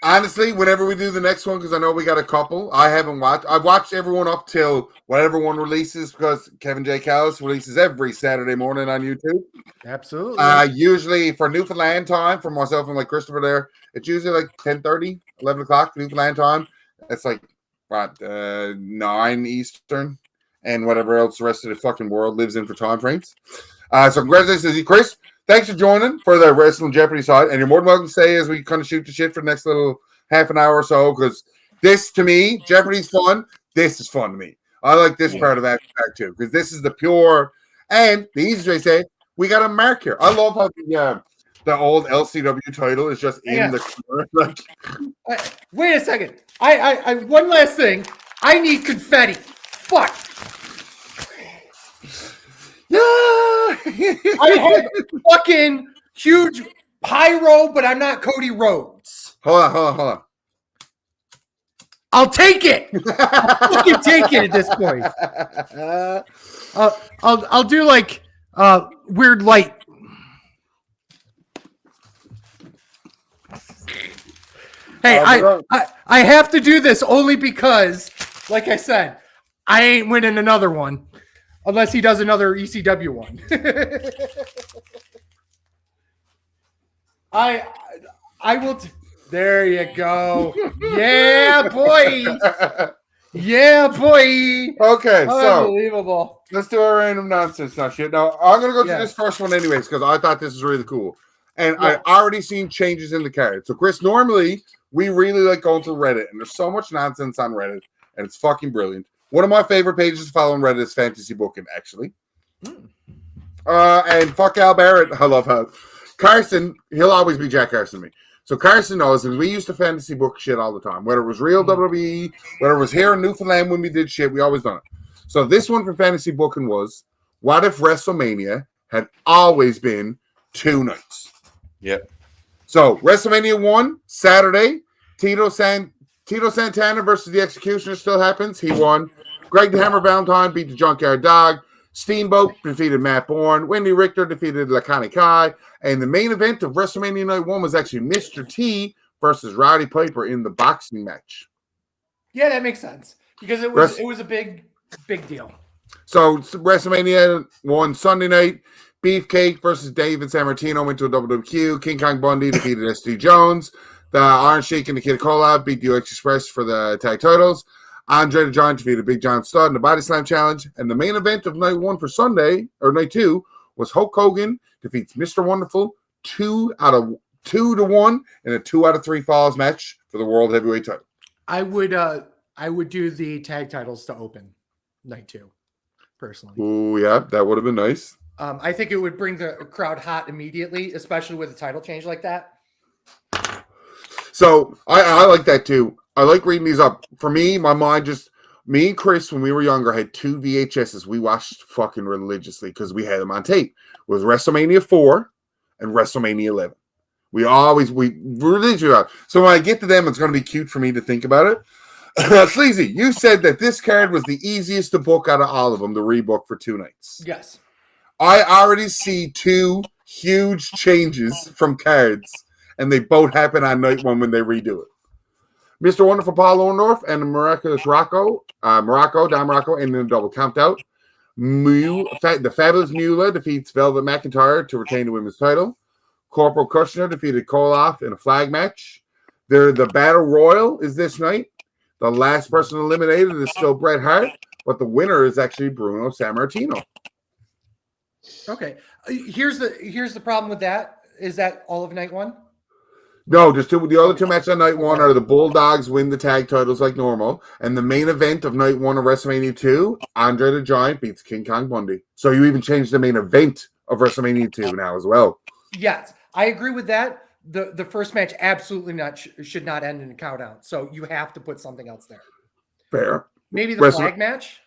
Honestly, whenever we do the next one, because I know we got a couple, I haven't watched. I've watched everyone up till whatever one releases because Kevin J. Callis releases every Saturday morning on YouTube. Absolutely. Usually for Newfoundland time, for myself and like Christopher there, it's usually like 10:30, 11 o'clock Newfoundland time. It's like 9 Eastern, and whatever else the rest of the fucking world lives in for time frames. So congratulations, Chris. Thanks for joining for the Wrestling Jeopardy side, and you're more than welcome to stay as we kind of shoot the shit for the next little half an hour or so, because this, to me, Jeopardy's fun. This is fun to me. I like this part of that too, because this is the pure, and the easiest way to say it, we got a mark here. I love how the old LCW title is just in the corner. Wait a second. I one last thing. I need confetti. Fuck. Yeah. I have fucking huge pyro, but I'm not Cody Rhodes. Hold on. I'll take it. I'll fucking take it at this point. I'll do like weird light. Hey, I have to do this only because, like I said, I ain't winning another one unless he does another ECW one. I will. There you go. Yeah, boy. Yeah, boy. Okay, so Unbelievable. let's do our random nonsense now. Shit. Now I'm gonna go Yeah. to this first one anyways because I thought this was really cool, and Yeah. I already seen changes in the card. So Chris, normally we really like going through Reddit, and there's so much nonsense on Reddit, and it's fucking brilliant. One of my favorite pages to follow on Reddit is Fantasy Booking, actually. And fuck Al Barrett. I love how Carson. He'll always be Jack Carson to me. So Carson knows because we used to fantasy book shit all the time, whether it was real WWE, whether it was here in Newfoundland when we did shit, we always done it. So this one for fantasy booking was, what if WrestleMania had always been 2 nights? Yep. So WrestleMania 1, Saturday, Tito Santana versus the Executioner still happens. He won. Greg the Hammer Valentine beat the Junkyard Dog. Steamboat defeated Matt Bourne. Wendy Richter defeated Lakani Kai. And the main event of WrestleMania Night 1 was actually Mr. T versus Roddy Piper in the boxing match. Yeah, that makes sense because it was a big deal. So WrestleMania 1 Sunday night, Beefcake versus David Sammartino went to a WWQ. King Kong Bundy defeated SD Jones. The Iron Sheik and the Kid Collab beat the UX Express for the tag titles. Andre the Giant defeated Big John Studd in the Body Slam Challenge. And the main event of night 1 for Sunday, or night 2, was Hulk Hogan defeats Mr. Wonderful 2 to 1 in a 2 out of 3 falls match for the World Heavyweight title. I would do the tag titles to open night 2, personally. Oh yeah, that would have been nice. I think it would bring the crowd hot immediately, especially with a title change like that. So I like that too. I like reading these up. For me, my mind just, me and Chris, when we were younger, had 2 VHSs we watched fucking religiously because we had them on tape. It was WrestleMania 4 and WrestleMania 11. We religiously. So when I get to them, it's going to be cute for me to think about it. Sleazy, you said that this card was the easiest to book out of all of them, the rebook for 2 nights. Yes. I already see 2 huge changes from cards, and they both happen on night 1 when they redo it. Mr. Wonderful Paul Orndorff and the Miraculous Don Morocco, in a double count out. The Fabulous Mula defeats Velvet McIntyre to retain the women's title. Corporal Kushner defeated Koloff in a flag match. The Battle Royal is this night. The last person eliminated is still Bret Hart, but the winner is actually Bruno Sammartino. Okay. Here's the problem with that. Is that all of night 1? No, just the other 2 matches on night 1 are the Bulldogs win the tag titles like normal, and the main event of night 1 of WrestleMania 2, Andre the Giant beats King Kong Bundy. So you even changed the main event of WrestleMania 2 now as well. Yes, I agree with that. The first match absolutely should not end in a countdown. So you have to put something else there. Fair. Maybe the flag match.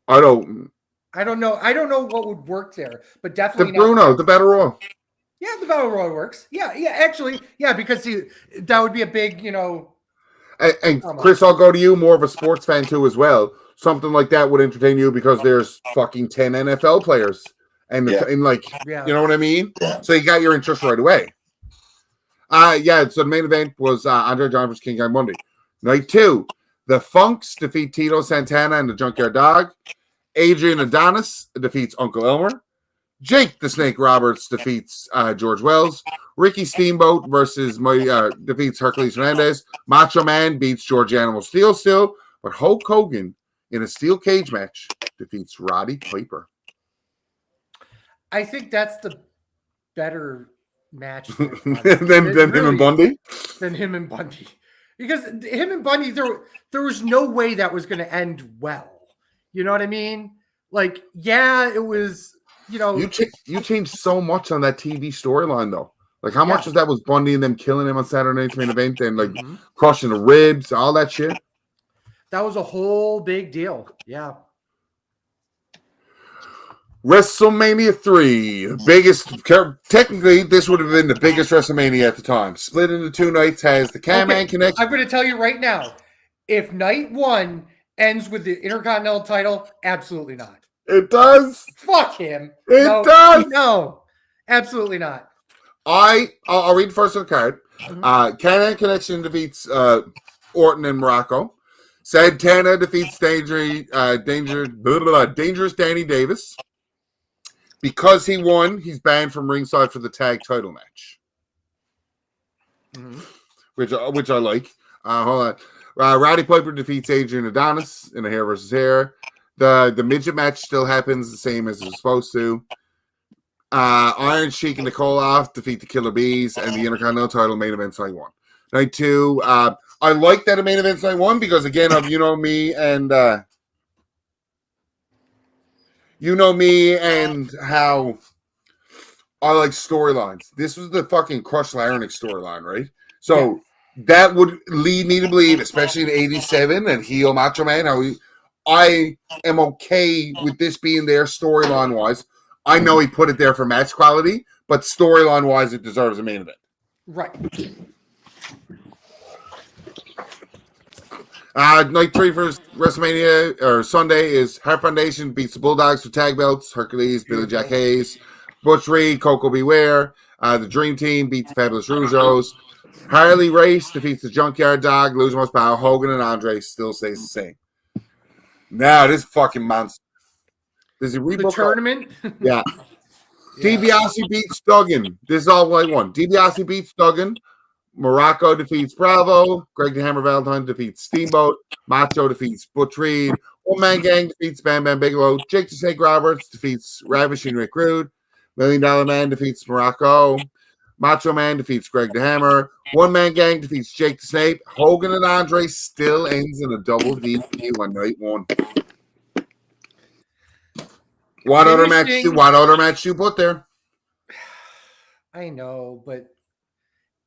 I don't know. I don't know what would work there, but definitely the Battle Royal. Yeah, the Battle Royal works. Yeah, actually, yeah, because that would be a big, And Chris, I'll go to you, more of a sports fan too as well. Something like that would entertain you because there's fucking 10 NFL players, and you know what I mean. Yeah. So you got your interest right away. So the main event was Andre Giant versus King Kong Bundy. Night 2, the Funks defeat Tito Santana and the Junkyard Dog. Adrian Adonis defeats Uncle Elmer. Jake the Snake Roberts defeats George Wells. Ricky Steamboat defeats Hercules Hernandez. Macho Man beats George Animal Steel still, but Hulk Hogan in a steel cage match defeats Roddy Piper. I think that's the better match than him and Bundy. Than him and Bundy, because him and Bundy, there was no way that was going to end well. You know what I mean? Like, yeah, it was. You changed so much on that TV storyline though. Like how much of that was Bundy and them killing him on Saturday night's main event and like crushing the ribs, all that shit. That was a whole big deal. Yeah. WrestleMania 3, technically this would have been the biggest WrestleMania at the time. Split into 2 nights, has the Can-Man connection. I'm going to tell you right now, if night 1 ends with the Intercontinental title, absolutely not. It does. Fuck him. It does. No, absolutely not. I'll read first of the card. Can-Man Connection defeats Orton and Morocco. Santana defeats Dangerous Danny Davis. Because he won, he's banned from ringside for the tag title match. Which I like. Hold on. Roddy Piper defeats Adrian Adonis in a hair versus hair. The midget match still happens the same as it was supposed to. Iron Sheik and Nikolov defeat the Killer Bees, and the Intercontinental title main event's night 1. Night 2, I like that a main event's night 1 because, again, of you know me and how I like storylines. This was the fucking Crush Larynx storyline, right? So that would lead me to believe, especially in '87 and heel Macho Man, I am okay with this being there storyline wise. I know he put it there for match quality, but storyline wise, it deserves a main event. Right. Night 3 for WrestleMania or Sunday is Heart Foundation beats the Bulldogs for tag belts. Hercules, Billy Jack Hayes, Butch Reed, Coco Beware. The Dream Team beats the Fabulous Rougeos. Harley Race defeats the Junkyard Dog. Lose most power. Hogan and Andre still stays the same. Now this fucking monster. Does he rebook The tournament? Yeah. DiBiase beats Duggan. This is all like one. DiBiase beats Duggan. Morocco defeats Bravo. Greg the Hammer Valentine defeats Steamboat. Macho defeats Butch Reed. One Man Gang defeats Bam Bam Bigelow. Jake the Snake Roberts defeats Ravishing Rick Rude. $1 Million Man defeats Morocco. Macho Man defeats Greg the Hammer. One Man Gang defeats Jake the Snake. Hogan and Andre still ends in a double DQ on night 1. What other match you put there? I know, but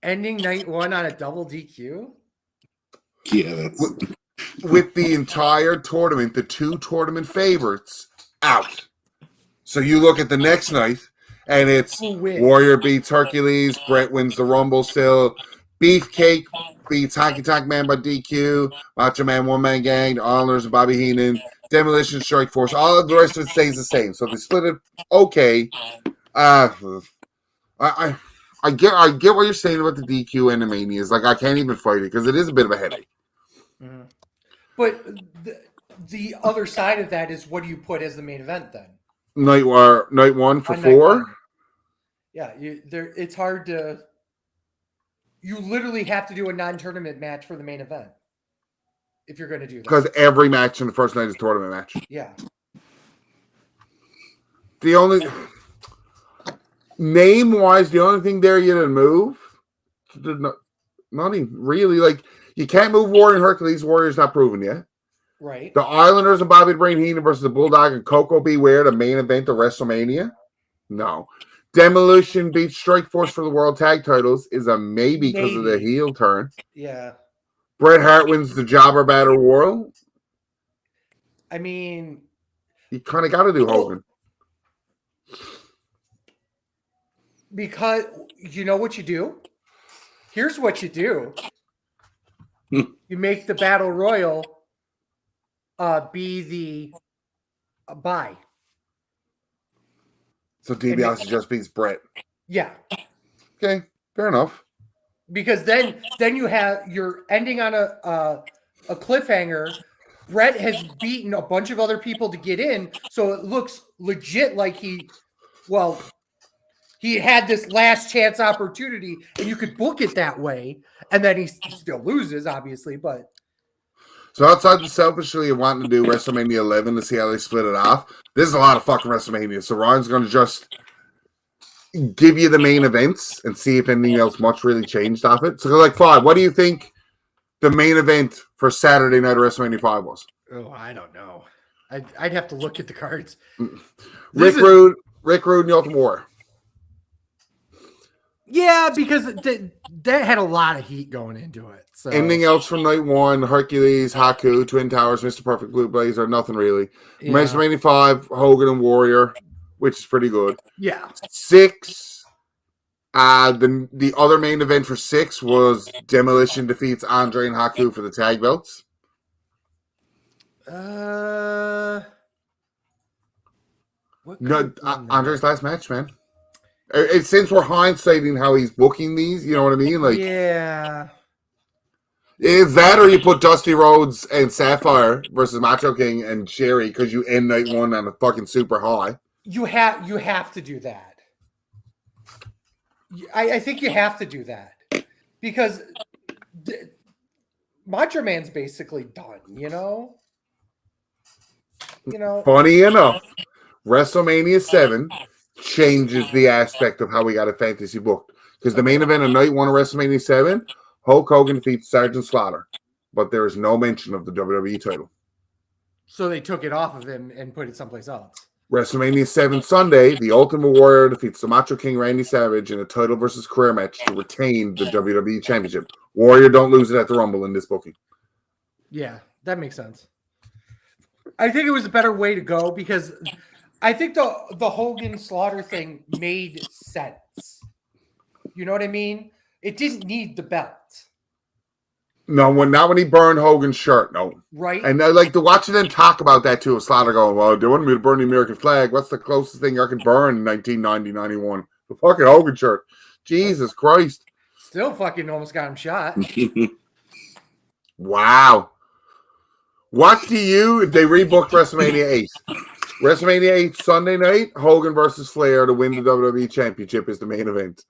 ending night 1 on a double DQ? Yeah, that's with the entire tournament, the 2 tournament favorites out. So you look at the next night, and it's Warrior beats Hercules, Brett wins the Rumble still, Beefcake beats Honky Tonk Man by DQ, Macho Man One Man Gang, the Islanders and Bobby Heenan, Demolition Strike Force, all of the rest of it stays the same. So they split it okay. I get what you're saying about the DQ and the Manias. Like, I can't even fight it because it is a bit of a headache. Mm-hmm. But the other side of that is, what do you put as the main event then? Night 1 for 4? Yeah, it's hard to... You literally have to do a non-tournament match for the main event if you're going to do that. Because every match in the first night is a tournament match. Yeah. The only... Name-wise, the only thing there you didn't move, not even really, like, you can't move Warrior and Hercules. Warrior's not proven yet. Right. The Islanders and Bobby the Brain Heenan versus the Bulldog and Coco Beware, the main event of WrestleMania? No. Demolition beats Strike Force for the World Tag Titles is a maybe because of the heel turn. Yeah. Bret Hart wins the Jobber Battle Royal. I mean... You kind of got to do Hogan. Because you know what you do? Here's what you do. You make the Battle Royal be the bye. So DiBiase just beats Brett. Yeah. Okay, fair enough. Because then you're ending on a cliffhanger. Brett has beaten a bunch of other people to get in, so it looks legit like he had this last chance opportunity, and you could book it that way, and then he still loses, obviously, but... So outside the selfishly wanting to do WrestleMania 11 to see how they split it off, this is a lot of fucking WrestleMania. So Ryan's going to just give you the main events and see if anything else much really changed off it. So like 5, what do you think the main event for Saturday night of WrestleMania 5 was? Oh, I don't know. I'd have to look at the cards. Rick Rude and the Ultimate Warrior. Yeah, because that had a lot of heat going into it. So. Anything else from night 1? Hercules, Haku, Twin Towers, Mr. Perfect, Blue Blazer, nothing really. Yeah. WrestleMania 5, Hogan and Warrior, which is pretty good. Yeah. 6, the other main event for 6 was Demolition defeats Andre and Haku for the tag belts. Andre's last match, man. Since we're hindsighting how he's booking these, you know what I mean? Like, yeah. Is that, or you put Dusty Rhodes and Sapphire versus Macho King and Sherry because you end night 1 on a fucking super high? You have to do that. I think you have to do that because Macho Man's basically done, you know? Funny enough, WrestleMania 7 changes the aspect of how we got a fantasy booked. Because the main event of night 1 of WrestleMania 7, Hulk Hogan defeats Sergeant Slaughter. But there is no mention of the WWE title. So they took it off of him and put it someplace else. WrestleMania 7 Sunday, the Ultimate Warrior defeats the Macho King Randy Savage in a title versus career match to retain the WWE Championship. Warrior don't lose it at the Rumble in this booking. Yeah, that makes sense. I think it was a better way to go because I think the Hogan Slaughter thing made sense. You know what I mean? It didn't need the belt. No, not when he burned Hogan's shirt, no. Right. And I like to watch them talk about that too. Slaughter going, well, they wanted me to burn the American flag. What's the closest thing I could burn in 1990, 91? The fucking Hogan shirt. Jesus Christ. Still fucking almost got him shot. Wow. What do you, if they rebooked WrestleMania 8? WrestleMania 8 Sunday night, Hogan versus Flair to win the WWE Championship is the main event.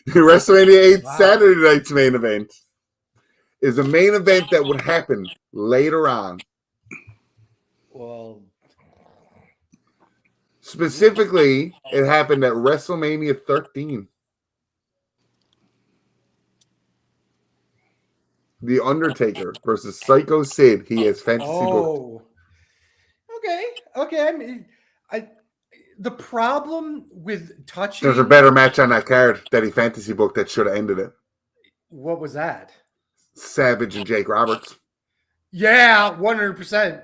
WrestleMania 8 Saturday night's main event is a main event that would happen later on. Well, specifically, it happened at WrestleMania 13. The Undertaker versus Psycho Sid. He has fantasy booked. Okay. I mean, the problem with touching. There's a better match on that card that he fantasy booked that should have ended it. What was that? Savage and Jake Roberts. Yeah, 100%.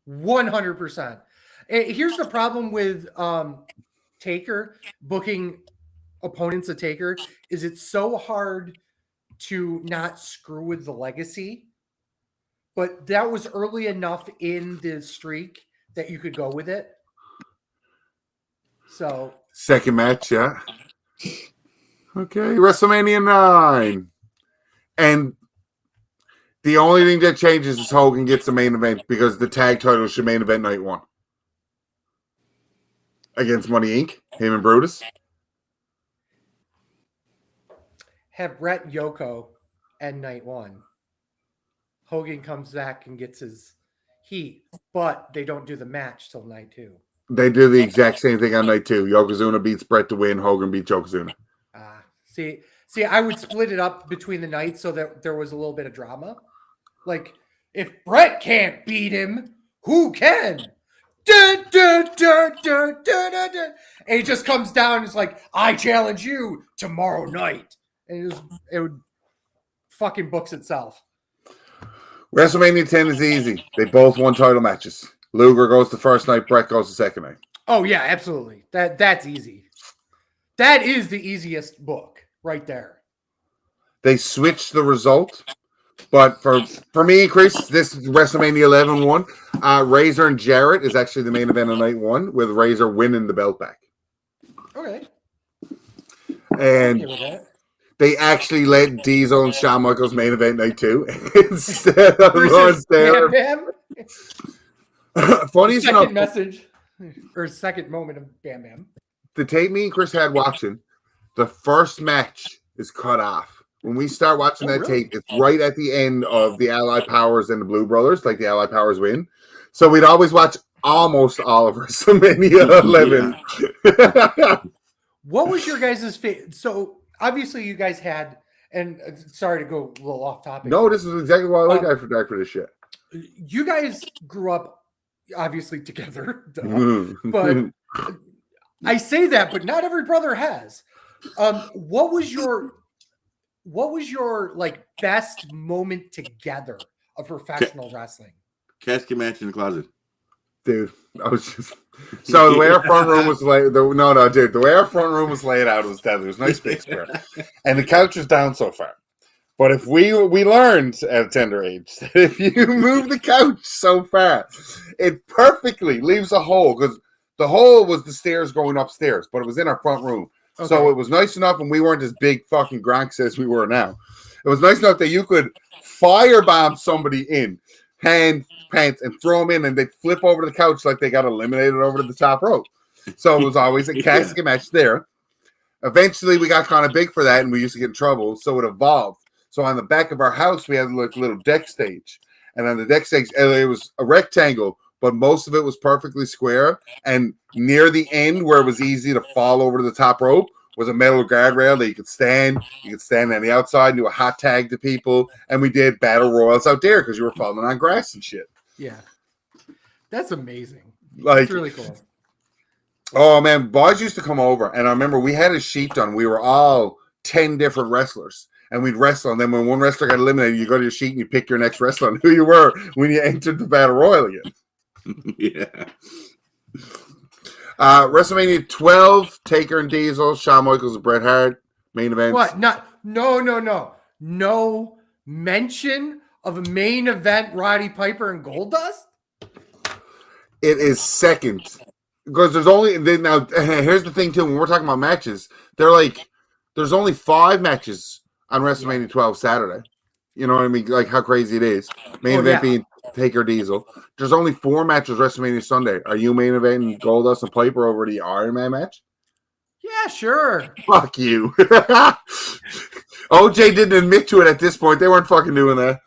100%. Here's the problem with Taker booking opponents of Taker is it's so hard to not screw with the legacy. But that was early enough in the streak that you could go with it. So second match, yeah. Okay, WrestleMania 9. And the only thing that changes is Hogan gets the main event because the tag title should main event night 1. Against Money Inc., him and Brutus. have Brett Yoko at night 1. Hogan comes back and gets his heat, but they don't do the match till night 2. They do the exact same thing on night 2. Yokozuna beats Brett to win. Hogan beats Yokozuna. See, I would split it up between the nights so that there was a little bit of drama. Like, if Brett can't beat him, who can? Dun, dun, dun, dun, dun, dun, dun. And he just comes down and it's like, I challenge you tomorrow night. And it would fucking books itself. WrestleMania 10 is easy. They both won title matches. Luger goes the first night, Brett goes the second night. Oh, yeah, absolutely. That's easy. That is the easiest book right there. They switched the result. But for me, Chris, this is WrestleMania 11 one. Razor and Jarrett is actually the main event of night 1, with Razor winning the belt back. Okay. And they actually let Diesel and Shawn Michaels main event night 2 instead of Lawrence Taylor. Funniest enough, second message or second moment of Bam Bam. The tape me and Chris had watching, the first match is cut off. When we start watching that tape, it's right at the end of the Allied Powers and the Blue Brothers, like the Allied Powers win. So we'd always watch almost all of WrestleMania 11. What was your guys' favorite? So obviously you guys had, and sorry to go a little off topic. No, this is exactly why I like After Dark for this shit. You guys grew up obviously together, but I say that, but not every brother has. What was your like best moment together of professional wrestling? Casket match in the closet. Dude, I was just so the way our front room was laid. The way our front room was laid out was that there was no space for it, and the couch was down so far. But if we learned at a tender age that if you move the couch so far, it perfectly leaves a hole, because the hole was the stairs going upstairs, but it was in our front room. Okay. So it was nice enough, and we weren't as big fucking gronks as we were now. It was nice enough that you could firebomb somebody in hand pants and throw them in, and they'd flip over to the couch like they got eliminated over to the top rope. So it was always a casket match there. Eventually, we got kind of big for that, and we used to get in trouble, so it evolved. So on the back of our house, we had like a little deck stage. And on the deck stage, it was a rectangle, but most of it was perfectly square. And near the end, where it was easy to fall over to the top rope, was a metal guardrail that you could stand. You could stand on the outside and do a hot tag to people. And we did battle royals out there because you were falling on grass and shit. Yeah. That's amazing. Like, That's really cool. Oh, man. Boys used to come over. And I remember we had a sheet done. We were all 10 different wrestlers. And we'd wrestle. And then when one wrestler got eliminated, you go to your sheet and you pick your next wrestler and who you were when you entered the battle royal again. Yeah. WrestleMania 12, Taker and Diesel, Shawn Michaels and Bret Hart, main event. What? No mention of a main event Roddy Piper and Goldust? It is second. Because there's only, now, here's the thing, too. When we're talking about matches, there's only 5 matches on WrestleMania 12 Saturday. You know what I mean? Like how crazy it is. Main event being Taker Diesel. There's only 4 matches WrestleMania Sunday. Are you main eventing Goldust and Piper over the Iron Man match? Yeah, sure. Fuck you. OJ didn't admit to it at this point. They weren't fucking doing that.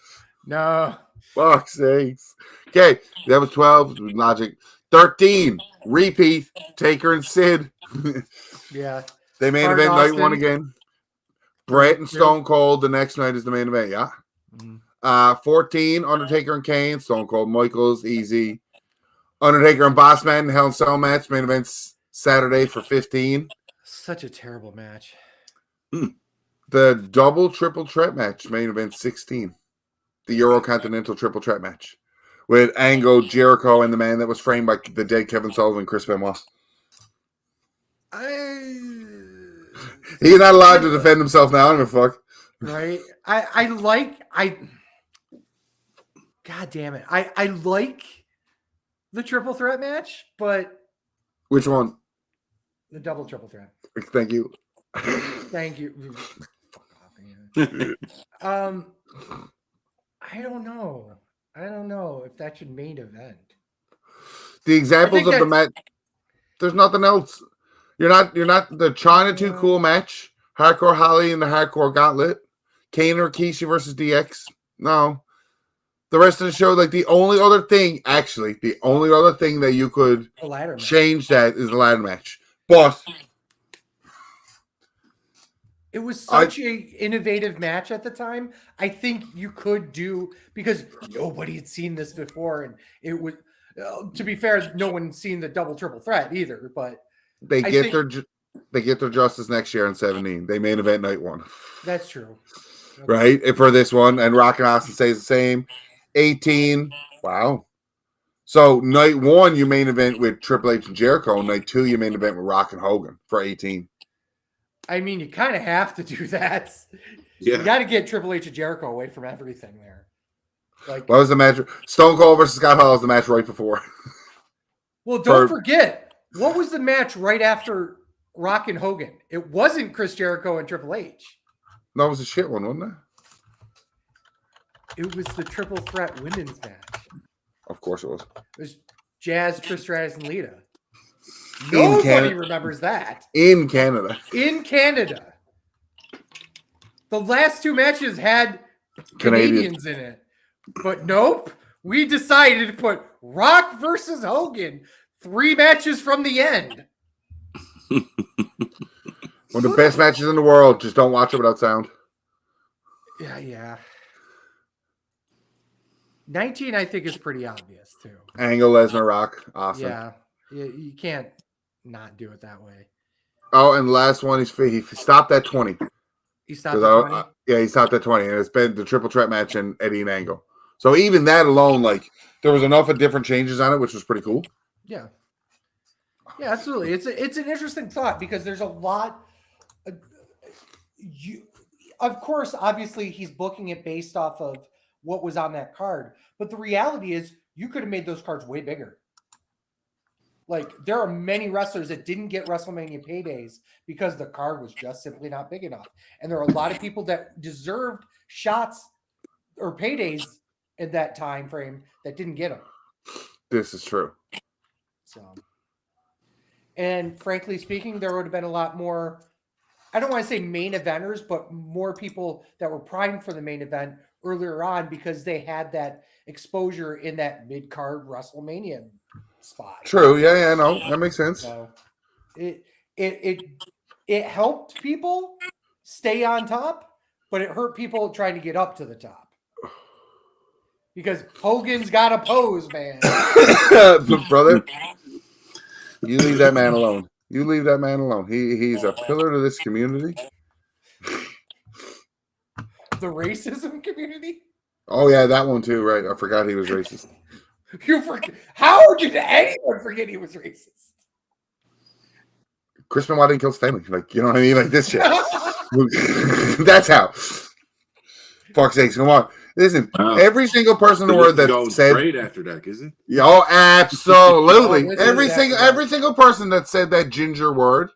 No. Fuck's sakes. Okay, that was 12. Logic. 13. Repeat. Taker and Sid. Yeah. They main Hard event Austin. night 1 again. Brett and Stone Cold the next night is the main event, yeah. 14, Undertaker and Kane, Stone Cold, Michaels, easy. Undertaker and Bossman, Hell in a Cell match, main events Saturday for 15. Such a terrible match. The double triple threat match, main event 16. The Eurocontinental triple threat match with Angle, Jericho, and the man that was framed by the dead Kevin Sullivan, Chris Benoit. He's not allowed to defend himself now. I don't give a fuck. Right? God damn it. I like the triple threat match, but Which one? the double triple threat. Thank you. Thank you. Fuck off, man. I don't know if that should main event. The examples of the match. There's nothing else. You're not the China Too Cool match. Hardcore Holly and the Hardcore Gauntlet. Kane or Rikishi versus DX. No. The rest of the show, like the only other thing that you could change that is the ladder match. But it was such a innovative match at the time. I think you could do, because nobody had seen this before, and it was, to be fair, no one's seen the double triple threat either. But they get their justice next year in 17. They main event night 1. That's true. Okay. Right? And for this one, and Rock and Austin stays the same. 18. Wow. So night 1, you main event with Triple H and Jericho. Night 2, you main event with Rock and Hogan for 18. I mean, you kind of have to do that. Yeah. You got to get Triple H and Jericho away from everything there. Like, what was the match? Stone Cold versus Scott Hall was the match right before. Well, don't forget, what was the match right after Rock and Hogan? It wasn't Chris Jericho and Triple H. No, it was a shit one, wasn't it? It was the triple threat women's match. Of course it was. It was Jazz, Trish Stratus, and Lita. Nobody remembers that. In Canada. In Canada. The last 2 matches had Canadians in it. But nope. We decided to put Rock versus Hogan 3 matches from the end. One of the best matches in the world. Just don't watch it without sound. Yeah. 19, I think, is pretty obvious, too. Angle, Lesnar, Rock. Awesome. Yeah. You can't not do it that way. Oh, and the last one, he stopped at 20. He stopped at 20? Yeah, he stopped at 20. And it's been the triple threat match and Eddie and Angle. So even that alone, like, there was enough of different changes on it, which was pretty cool. Yeah. Yeah, absolutely. It's an interesting thought because there's a lot. Of course, obviously, he's booking it based off of what was on that card. But the reality is you could have made those cards way bigger. Like, there are many wrestlers that didn't get WrestleMania paydays because the card was just simply not big enough. And there are a lot of people that deserved shots or paydays in that time frame that didn't get them. This is true. So, and frankly speaking, there would have been a lot more I don't want to say main eventers, but more people that were primed for the main event earlier on because they had that exposure in that mid-card WrestleMania spot. True. Yeah. No, that makes sense. So it helped people stay on top, but it hurt people trying to get up to the top. Because Hogan's got a pose, man. Brother, you leave that man alone. You leave that man alone. He's a pillar to this community. The racism community? Oh, yeah, that one too, right. I forgot he was racist. You forget? How did anyone forget he was racist? Chris Benoit didn't kill his family. Like, you know what I mean? Like this shit. That's how. Fuck's sakes, come on. Listen, every single person in the world that said straight after dark, is it? Yeah, oh, absolutely. every single person that said that ginger word.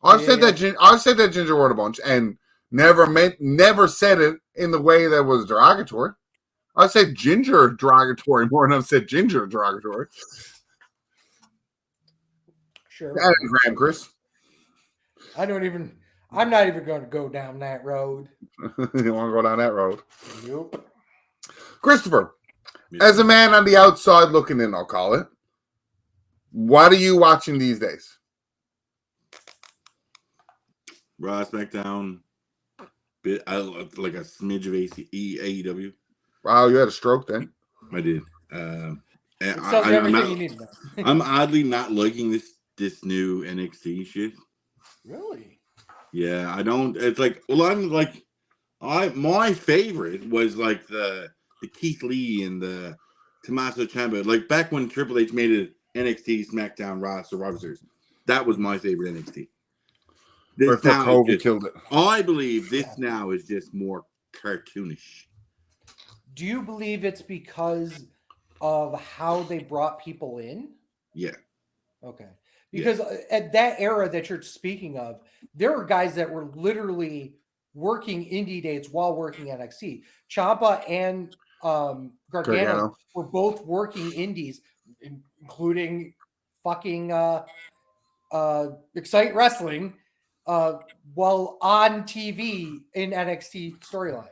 I've said that ginger word a bunch and never said it in the way that was derogatory. I said ginger derogatory more than I've said ginger derogatory. Sure. Graham, Chris. I'm not even going to go down that road. You want to go down that road? Nope. Christopher, as a man on the outside looking in, I'll call it. What are you watching these days? Raw, SmackDown, like a smidge of AEW. Wow, you had a stroke then. I did. Everything you need to know. I'm oddly not liking this new NXT shit. Really? Yeah, I don't. It's like, well, I'm like, my favorite was like the Keith Lee and the Tommaso Ciampa. Like back when Triple H made it NXT, SmackDown, Raw, Survivor Series. That was my favorite NXT. This now COVID killed it. I believe this now is just more cartoonish. Do you believe it's because of how they brought people in? Yeah. Okay. Because at that era that you're speaking of, there were guys that were literally working indie dates while working NXT. Ciampa and Gargano were both working indies, including fucking Excite Wrestling, while on TV in NXT storylines.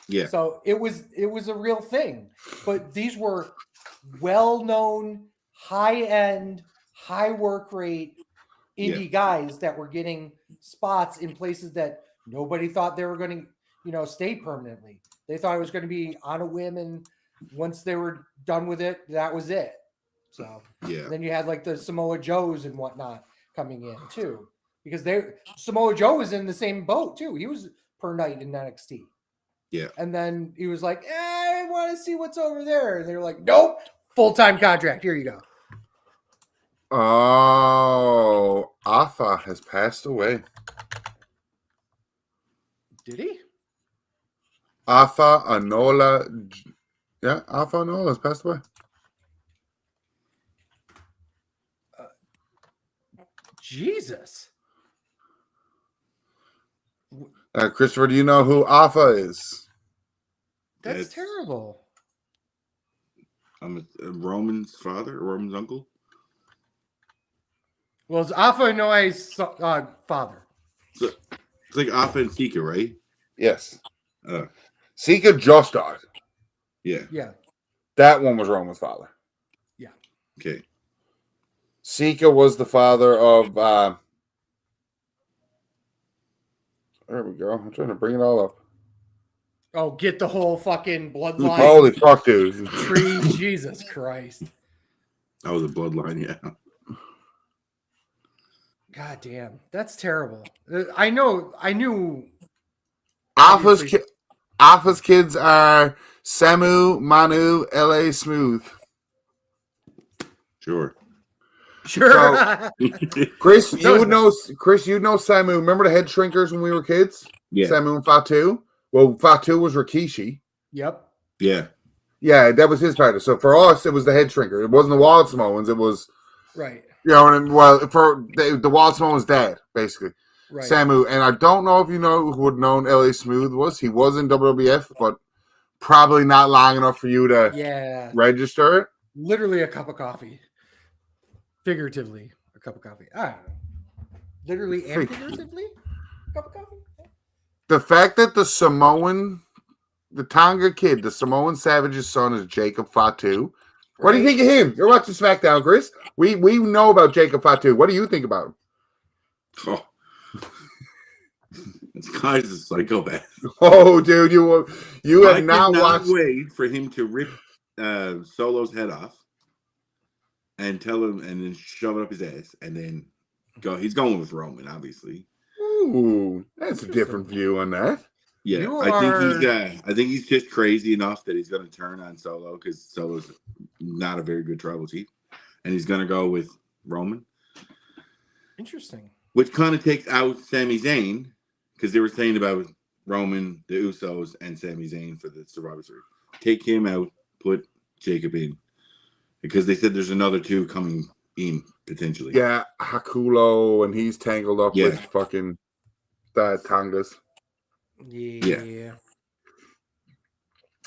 Yeah. So it was a real thing. But these were well-known, high-end, high work rate indie guys that were getting spots in places that nobody thought they were going to, stay permanently. They thought it was going to be on a whim, and once they were done with it, that was it. So then you had like the Samoa Joes and whatnot coming in too, because Samoa Joe was in the same boat too. He was per night in NXT. Yeah. And then he was like, I want to see what's over there. And they were like, nope, full-time contract. Here you go. Oh, Alpha has passed away. Did he? Alpha Anola. Yeah, Alpha Anola has passed away. Jesus. Christopher, do you know who Alpha is? That's terrible. I'm Roman's father, or Roman's uncle. Well, it's Alpha Anoa's father. So, it's like Alpha and Sika, right? Yes. Sika just died. Yeah. Yeah. That one was Roman's father. Yeah. Okay. Sika was the father of. There we go. I'm trying to bring it all up. Oh, get the whole fucking bloodline. Holy fuck, dude. Tree, Jesus Christ. That was a bloodline, yeah. God damn. That's terrible. I knew. Alpha's kids are Samu, Manu, LA Smooth. Sure. So, Chris, you would know Samu. Remember the head shrinkers when we were kids? Yeah. Samu and Fatu. Well, Fatu was Rikishi. Yep. Yeah. Yeah, that was his title. So for us, it was the head shrinker. It wasn't the Wild Samoans. It was right. For the Wild Samoans' dad, basically. Right. Samu. And I don't know if you know who would known LA Smooth was. He was in WWF, but probably not long enough for you to register it. Literally a cup of coffee. Figuratively, a cup of coffee. I don't know. Literally and figuratively? Cup of coffee? The fact that the Tonga kid, the Samoan Savage's son is Jacob Fatu. What do you think of him? You're watching SmackDown, Chris. We know about Jacob Fatu. What do you think about him? Oh. This guy's a psychopath. Oh, dude, you have not watched. Wait for him to rip Solo's head off and tell him, and then shove it up his ass, and then go. He's going with Roman, obviously. Ooh, that's a different view on that. Yeah, I think he's just crazy enough that he's going to turn on Solo because Solo's not a very good tribal chief, and he's going to go with Roman. Interesting. Which kind of takes out Sami Zayn because they were saying about Roman, the Usos, and Sami Zayn for the Survivor Series. Take him out, put Jacob in, because they said there's another two coming in potentially. Yeah, Hakulo, and he's tangled up with fucking Tongas. Yeah.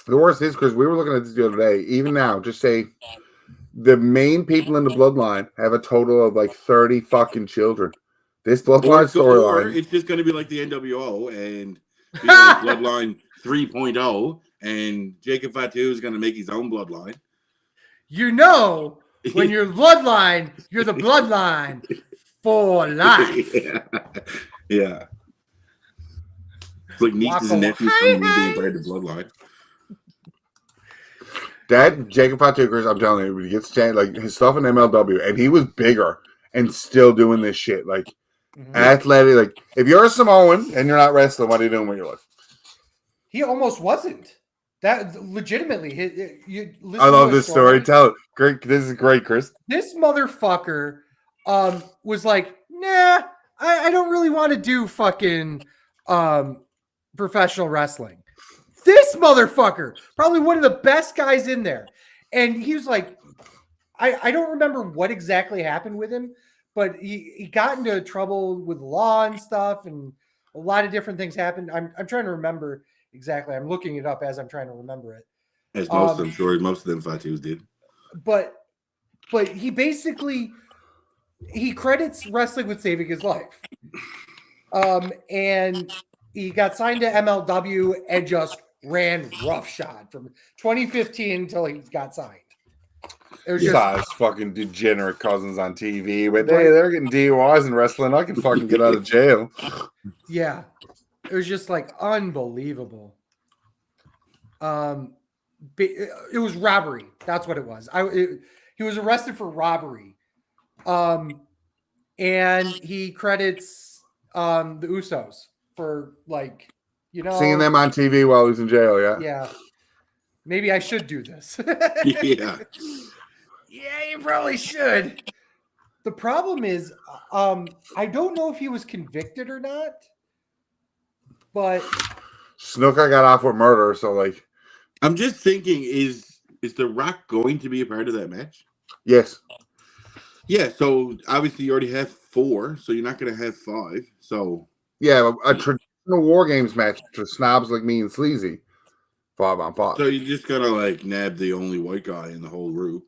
The worst is, because we were looking at this the other day, even now, just say the main people in the bloodline have a total of like 30 fucking children. This bloodline storyline. It's just going to be like the NWO and like Bloodline 3.0, and Jacob Fatu is going to make his own bloodline. You know, when you're bloodline, you're the bloodline for life. Yeah. It's like nieces and nephews from the entire bloodline. That Jacob Fatu, Chris, I'm telling you, when he gets like his stuff in MLW, and he was bigger and still doing this shit, like athletic. Like, if you're a Samoan and you're not wrestling, what are you doing with your life? He almost wasn't. That legitimately. I love this story. Tell it. Great. This is great, Chris. This motherfucker was like, nah, I don't really want to do fucking professional wrestling. This motherfucker, probably one of the best guys in there. And he was like, I don't remember what exactly happened with him, but he got into trouble with law and stuff, and a lot of different things happened. I'm trying to remember exactly. I'm looking it up as I'm trying to remember it. As most of them, sure, most of them Fatus did. But he basically, he credits wrestling with saving his life. And he got signed to MLW and just ran roughshod from 2015 until he got signed. It was just his fucking degenerate cousins on TV, but they're getting DUIs in wrestling. I can fucking get out of jail. Yeah, it was just like unbelievable. It was robbery. That's what it was. He was arrested for robbery, and he credits the Usos for, like, seeing them on TV while he's in jail. Yeah. Maybe I should do this. Yeah. Yeah, you probably should. The problem is, I don't know if he was convicted or not, but Snuka got off with murder, so like, I'm just thinking, is The Rock going to be a part of that match? Yes. Yeah, so obviously you already have 4, so you're not going to have 5. So yeah, a traditional War Games match for snobs like me and Sleazy, 5-on-5. So you're just gonna like nab the only white guy in the whole group,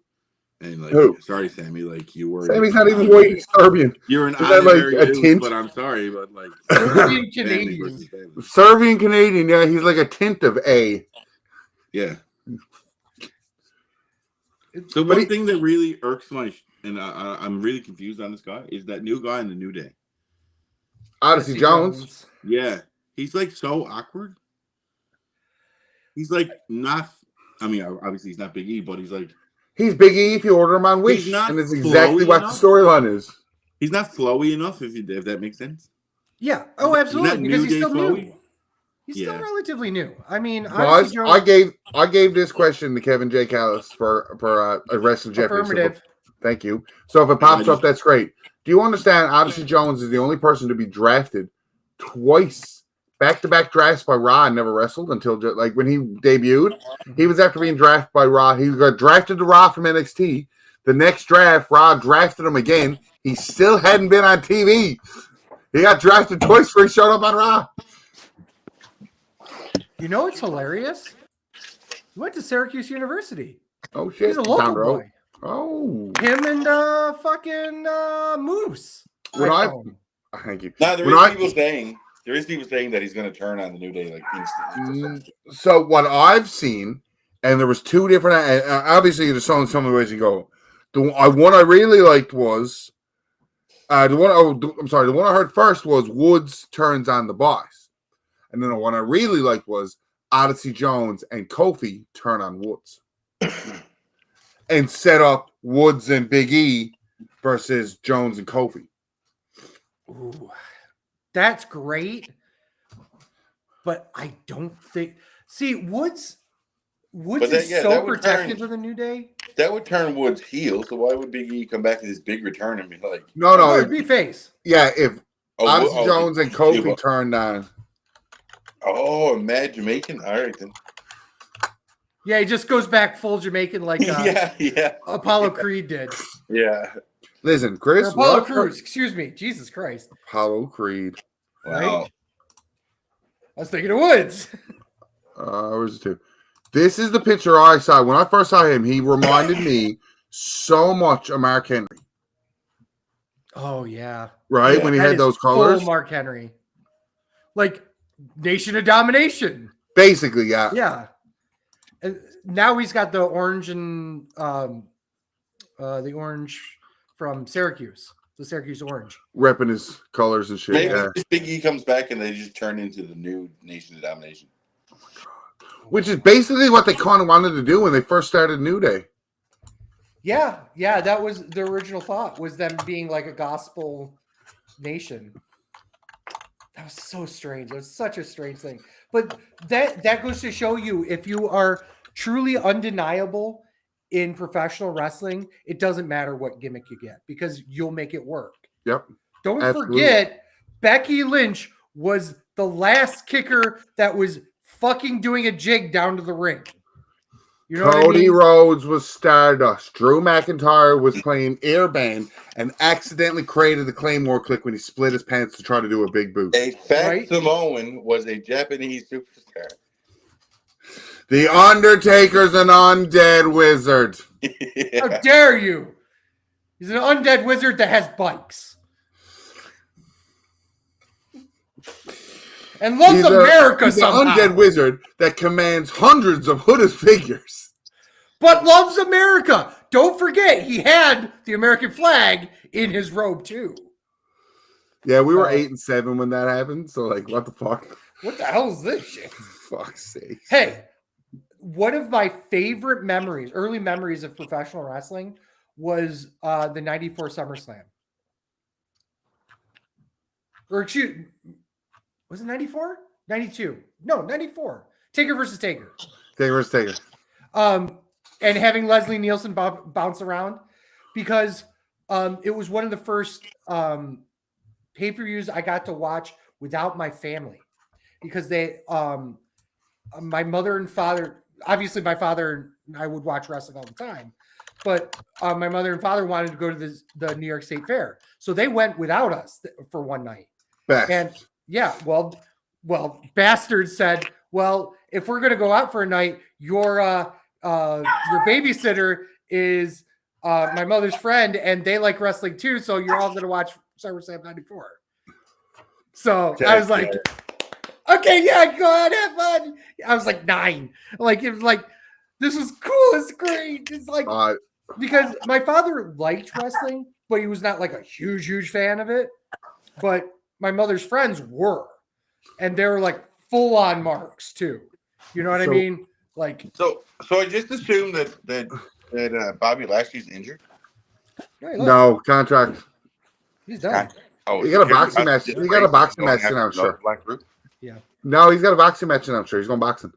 and like, who? Sorry, Sammy, like you were. Sammy's not even white; he's Serbian. You're an honorary like a tint? But I'm sorry, but like Serbian Canadian. Serbian Canadian, yeah, he's like a tint of A. Yeah. So one thing that really irks and I'm really confused on this guy is that new guy in the New Day, Odyssey Jones. Yeah, he's like so awkward. He's like not. I mean, obviously he's not Big E, but he's like he's Big E if you order him on Wish, and it's exactly what the storyline is. He's not flowy enough, if that makes sense. Yeah. Oh, absolutely. Because he's still new. He's still relatively new. I mean, I gave this question to Kevin J. Callis for a Wrestling Jeopardy. Affirmative. Thank you. So if it pops up, that's great. Do you understand? Odyssey Jones is the only person to be drafted twice, back-to-back drafts by Raw, and never wrestled until like when he debuted. He was after being drafted by Raw. He got drafted to Raw from NXT. The next draft, Raw drafted him again. He still hadn't been on TV. He got drafted twice before he showed up on Raw. You know what's hilarious? He went to Syracuse University. Oh shit! He's a local boy. Oh, him and fucking Moose. Thank you. Now there is people saying There is people saying that he's going to turn on the New Day like instantly. So what I've seen, and there was two different. Obviously, there's only so many ways you go. The one I really liked was the one. The one I heard first was Woods turns on the Boss, and then the one I really liked was Odyssey Jones and Kofi turn on Woods, and set up Woods and Big E versus Jones and Kofi. Ooh, that's great. But I don't think. See, Woods is so protective of the New Day. That would turn Woods heel. So why would Big E come back to this big return and be like, No, it'd be face. Yeah, if Odyssey Jones and Kofi turned on. Oh, Mad Jamaican. All right then. Yeah, he just goes back full Jamaican like Apollo Creed did. Yeah. Listen, Chris. Apollo Crews, excuse me. Jesus Christ. Apollo Creed. Wow. Right? I was thinking of Woods. Where's the two? This is the picture I saw. When I first saw him, he reminded me so much of Mark Henry. Oh, yeah. Right? Yeah, when he had those colors. Full Mark Henry. Like Nation of Domination. Basically, yeah. Yeah. And now he's got the orange and the orange from Syracuse. The Syracuse orange. Repping his colors and shit. Maybe Big E comes back and they just turn into the new Nation of Domination. Which is basically what they kind of wanted to do when they first started New Day. Yeah, that was the original thought, was them being like a gospel nation. That was so strange. It was such a strange thing. But that goes to show you, if you are truly undeniable in professional wrestling, it doesn't matter what gimmick you get because you'll make it work. Yep. Don't forget, Becky Lynch was the last kicker that was fucking doing a jig down to the ring. You know Cody what I mean? Rhodes was Stardust. Drew McIntyre was playing Airband and accidentally created the Claymore click when he split his pants to try to do a big boot. A fat Samoan was a Japanese superstar. The Undertaker's an undead wizard. How dare you? He's an undead wizard that has bikes. And loves America somehow. He's an undead wizard that commands hundreds of hooded figures. But loves America. Don't forget, he had the American flag in his robe too. Yeah, we were 8-7 when that happened. So, like, what the fuck? What the hell is this shit? Fuck's sake. Hey, one of my favorite memories, early memories of professional wrestling, was the 94 SummerSlam. Or excuse, was it 94? 92. No, 94. Taker versus Taker. Taker versus Taker. And having Leslie Nielsen bounce around, because it was one of the first pay-per-views I got to watch without my family, because they my mother and father, obviously my father and I would watch wrestling all the time, but my mother and father wanted to go to the New York State Fair, so they went without us for one night. And yeah, well, bastards said, well, if we're gonna go out for a night, your babysitter is my mother's friend, and they like wrestling too, so you're all gonna watch SummerSlam 94. So I was like, okay, yeah, go ahead, have fun. I was like 9. Like, it was like, this is cool, it's great. It's like, because my father liked wrestling, but he was not like a huge fan of it. But my mother's friends were, and they were like full on marks too. You know what I mean? Like, so I just assumed that Bobby Lashley's injured. No contract. He's done. Oh, he got a boxing match. He got a boxing match, and I'm sure. Yeah. No, he's got a boxing match, and I'm sure he's going boxing.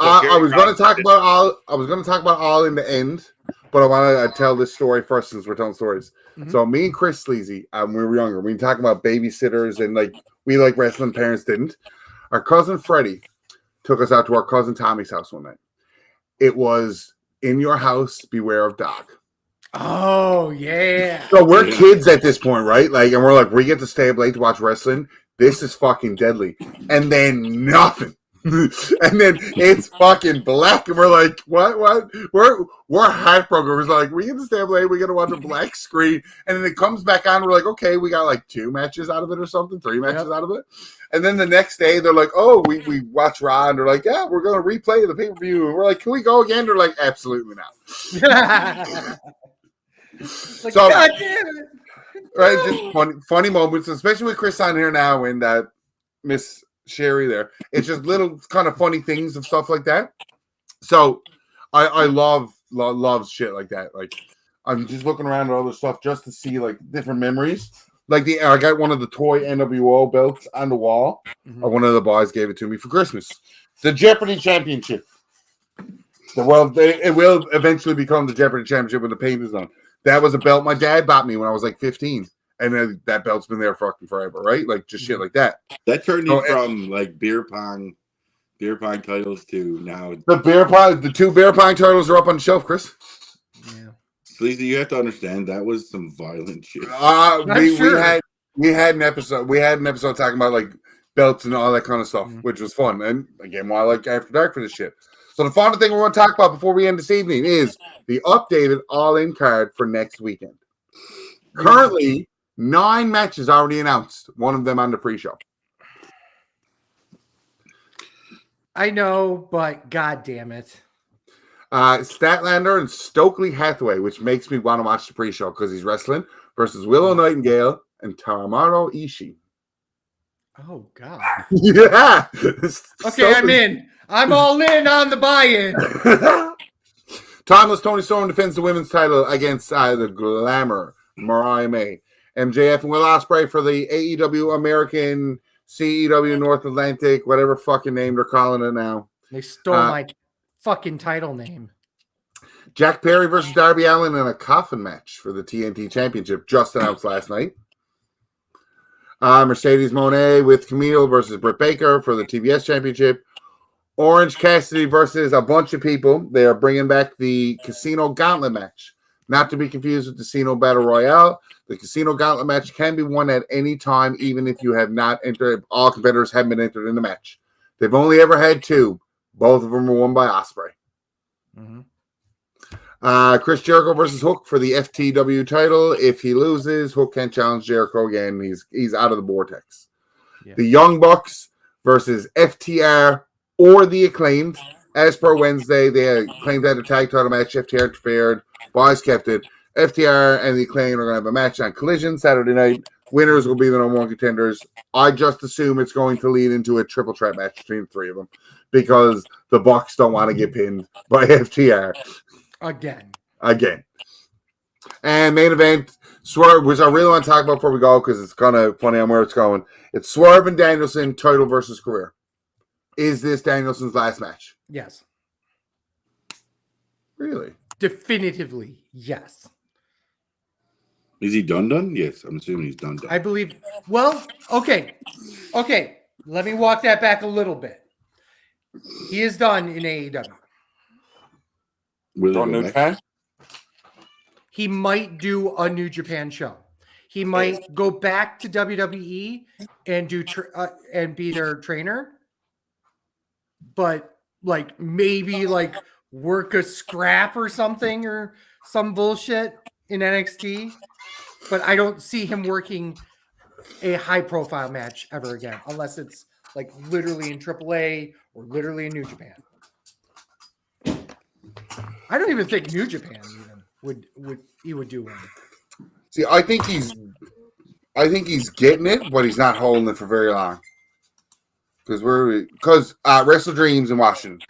I was going to talk about all in the end, but I want to tell this story first since we're telling stories. Mm-hmm. So me and Chris Sleazy, when we were younger, we talk about babysitters and like we like wrestling. Parents didn't. Our cousin Freddie took us out to our cousin Tommy's house one night. It was In Your House, Beware of Dog. Oh yeah. So we're kids at this point, right? Like, and we're like, we get to stay up late to watch wrestling. This is fucking deadly. And then nothing. And then it's fucking black, and we're like, what? We're heartbroken. We're like, we get the stable, we gotta watch a black screen, and then it comes back on. We're like, okay, we got like 2 matches out of it or something, 3 matches out of it. And then the next day, they're like, oh, we watch Raw, and they're like, yeah, we're gonna replay the pay-per-view. And we're like, can we go again? They're like, absolutely not. Like, So, God damn it. right, just funny moments, especially with Chris on here now and that Miss Sherry there. It's just little kind of funny things and stuff like that. So I love shit like that. Like, I'm just looking around at all this stuff just to see like different memories. Like I got one of the toy NWO belts on the wall. One of the boys gave it to me for Christmas. The Jeopardy Championship. It will eventually become the Jeopardy Championship when the paint is on. That was a belt my dad bought me when I was like 15. And then that belt's been there fucking forever, right? Like just shit like that. That turned you from like beer pong titles to now. The 2 beer pong titles are up on the shelf, Chris. Yeah. Sleazy, you have to understand that was some violent shit. We had an episode. We had an episode talking about like belts and all that kind of stuff, which was fun. And again, why I like After Dark for this shit. So the final thing we want to talk about before we end this evening is the updated All-In card for next weekend. Currently, 9 matches already announced. One of them on the pre-show. I know, but god damn it. Statlander and Stokely Hathaway, which makes me want to watch the pre-show because he's wrestling, versus Willow Nightingale and Tamaro Ishii. Oh, God. Yeah. Okay, I'm in. I'm all in on the buy-in. Timeless Tony Storm defends the women's title against the Glamour, Mariah May. MJF and Will Ospreay for the AEW American CEW North Atlantic, whatever fucking name they're calling it now. They stole my fucking title name. Jack Perry versus Darby Allin in a coffin match for the TNT Championship just announced last night. Mercedes Moné with Camille versus Britt Baker for the TBS Championship. Orange Cassidy versus a bunch of people. They are bringing back the Casino Gauntlet match. Not to be confused with the Casino Battle Royale. The Casino Gauntlet match can be won at any time, even if you have not entered. All competitors haven't been entered in the match. They've only ever had 2. Both of them were won by Ospreay. Chris Jericho versus Hook for the FTW title. If he loses, Hook can't challenge Jericho again. He's out of the vortex. Yeah. The Young Bucks versus FTR or the Acclaimed. As per Wednesday, they claimed that a tag title match. FTR interfered. Boys kept it. FTR and the Acclaimed are going to have a match on Collision Saturday night. Winners will be the number 1 contenders. I just assume it's going to lead into a triple threat match between the 3 of them because the Bucks don't want to get pinned by FTR. Again. And main event, Swerve, which I really want to talk about before we go because it's kind of funny on where it's going. It's Swerve and Danielson, title versus career. Is this Danielson's last match? Yes. Really? Definitively, yes. Is he done? Yes, I'm assuming he's done. I believe. Well, okay. Let me walk that back a little bit. He is done in AEW. He might do a New Japan show. He might go back to WWE and do and be their trainer, but like maybe like work a scrap or something or some bullshit in NXT. But I don't see him working a high-profile match ever again, unless it's like literally in AAA or literally in New Japan. I don't even think New Japan even would do one. See, I think he's getting it, but he's not holding it for very long. Because Wrestle Dreams in Washington.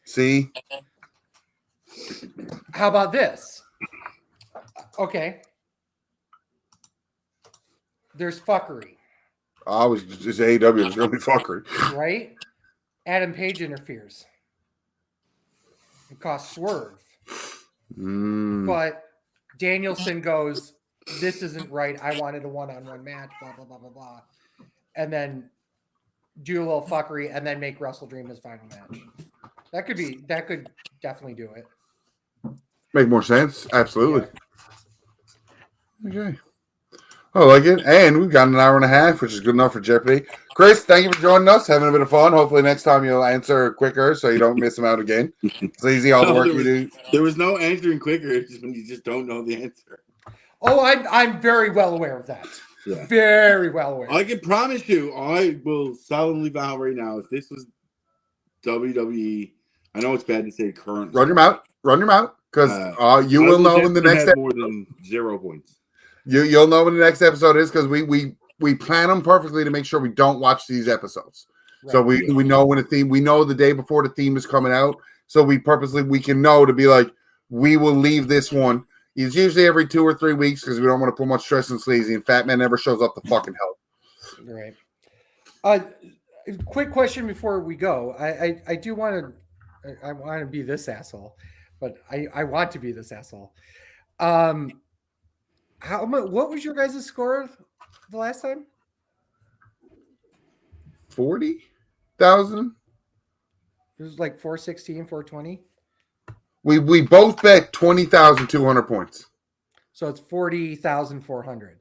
See? How about this? Okay. There's fuckery. It's AEW. It's going to be fuckery. Right? Adam Page interferes. It costs Swerve. But Danielson goes, this isn't right. I wanted a one-on-one match, blah, blah, blah, blah, blah. And then do a little fuckery and then make Wrestle Dream his final match. That could definitely do it. Make more sense. Absolutely. Yeah. Okay. I like it. And we've got an hour and a half, which is good enough for Jeopardy. Chris, thank you for joining us. Having a bit of fun. Hopefully next time you'll answer quicker so you don't miss them out again. Sleazy, all the work you do. There was no answering quicker. It's just when you just don't know the answer. Oh, I'm very well aware of that. Yeah. Very well aware. I can promise you, I will solemnly vow right now, if this was WWE, I know it's bad to say current. Run your mouth. Because you will know in the next episode. More than 0 points. You'll know when the next episode is because we plan them perfectly to make sure we don't watch these episodes. Right. So we know when we know the day before the theme is coming out. So we can know to be like, we will leave this one. It's usually every 2 or 3 weeks because we don't want to put much stress on Sleazy, and Fat Man never shows up to fucking help. Right. Quick question before we go. I do want to be this asshole, but I want to be this asshole. What was your guys' score the last time? 40,000. It was like 416, 420. We both bet 20,200 points. So it's 40,400.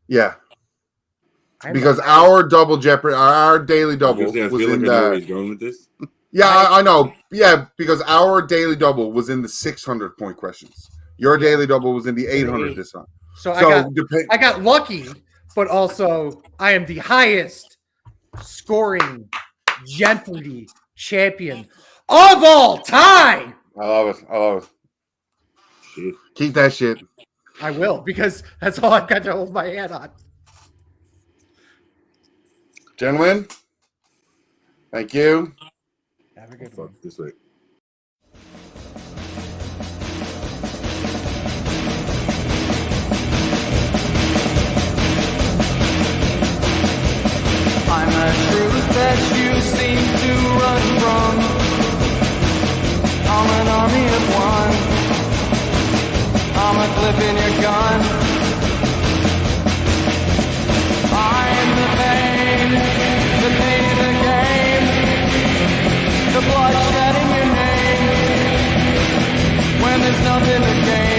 Yeah. Because our double Jeopardy, our daily double was in the. Going with this. Yeah, I know. Yeah, because our daily double was in the 600 point questions. Your daily double was in the 800 this time. So I got lucky, but also I am the highest scoring Jeopardy champion of all time. I love it. Shit. Keep that shit. I will, because that's all I've got to hold my hand on. Gentlemen, thank you. Have a good one. This way. I'm a truth that you seem to run from. I'm an army of one. I'm a clip in your gun. I'm the pain in the game, the bloodshed in your name. When there's nothing to gain.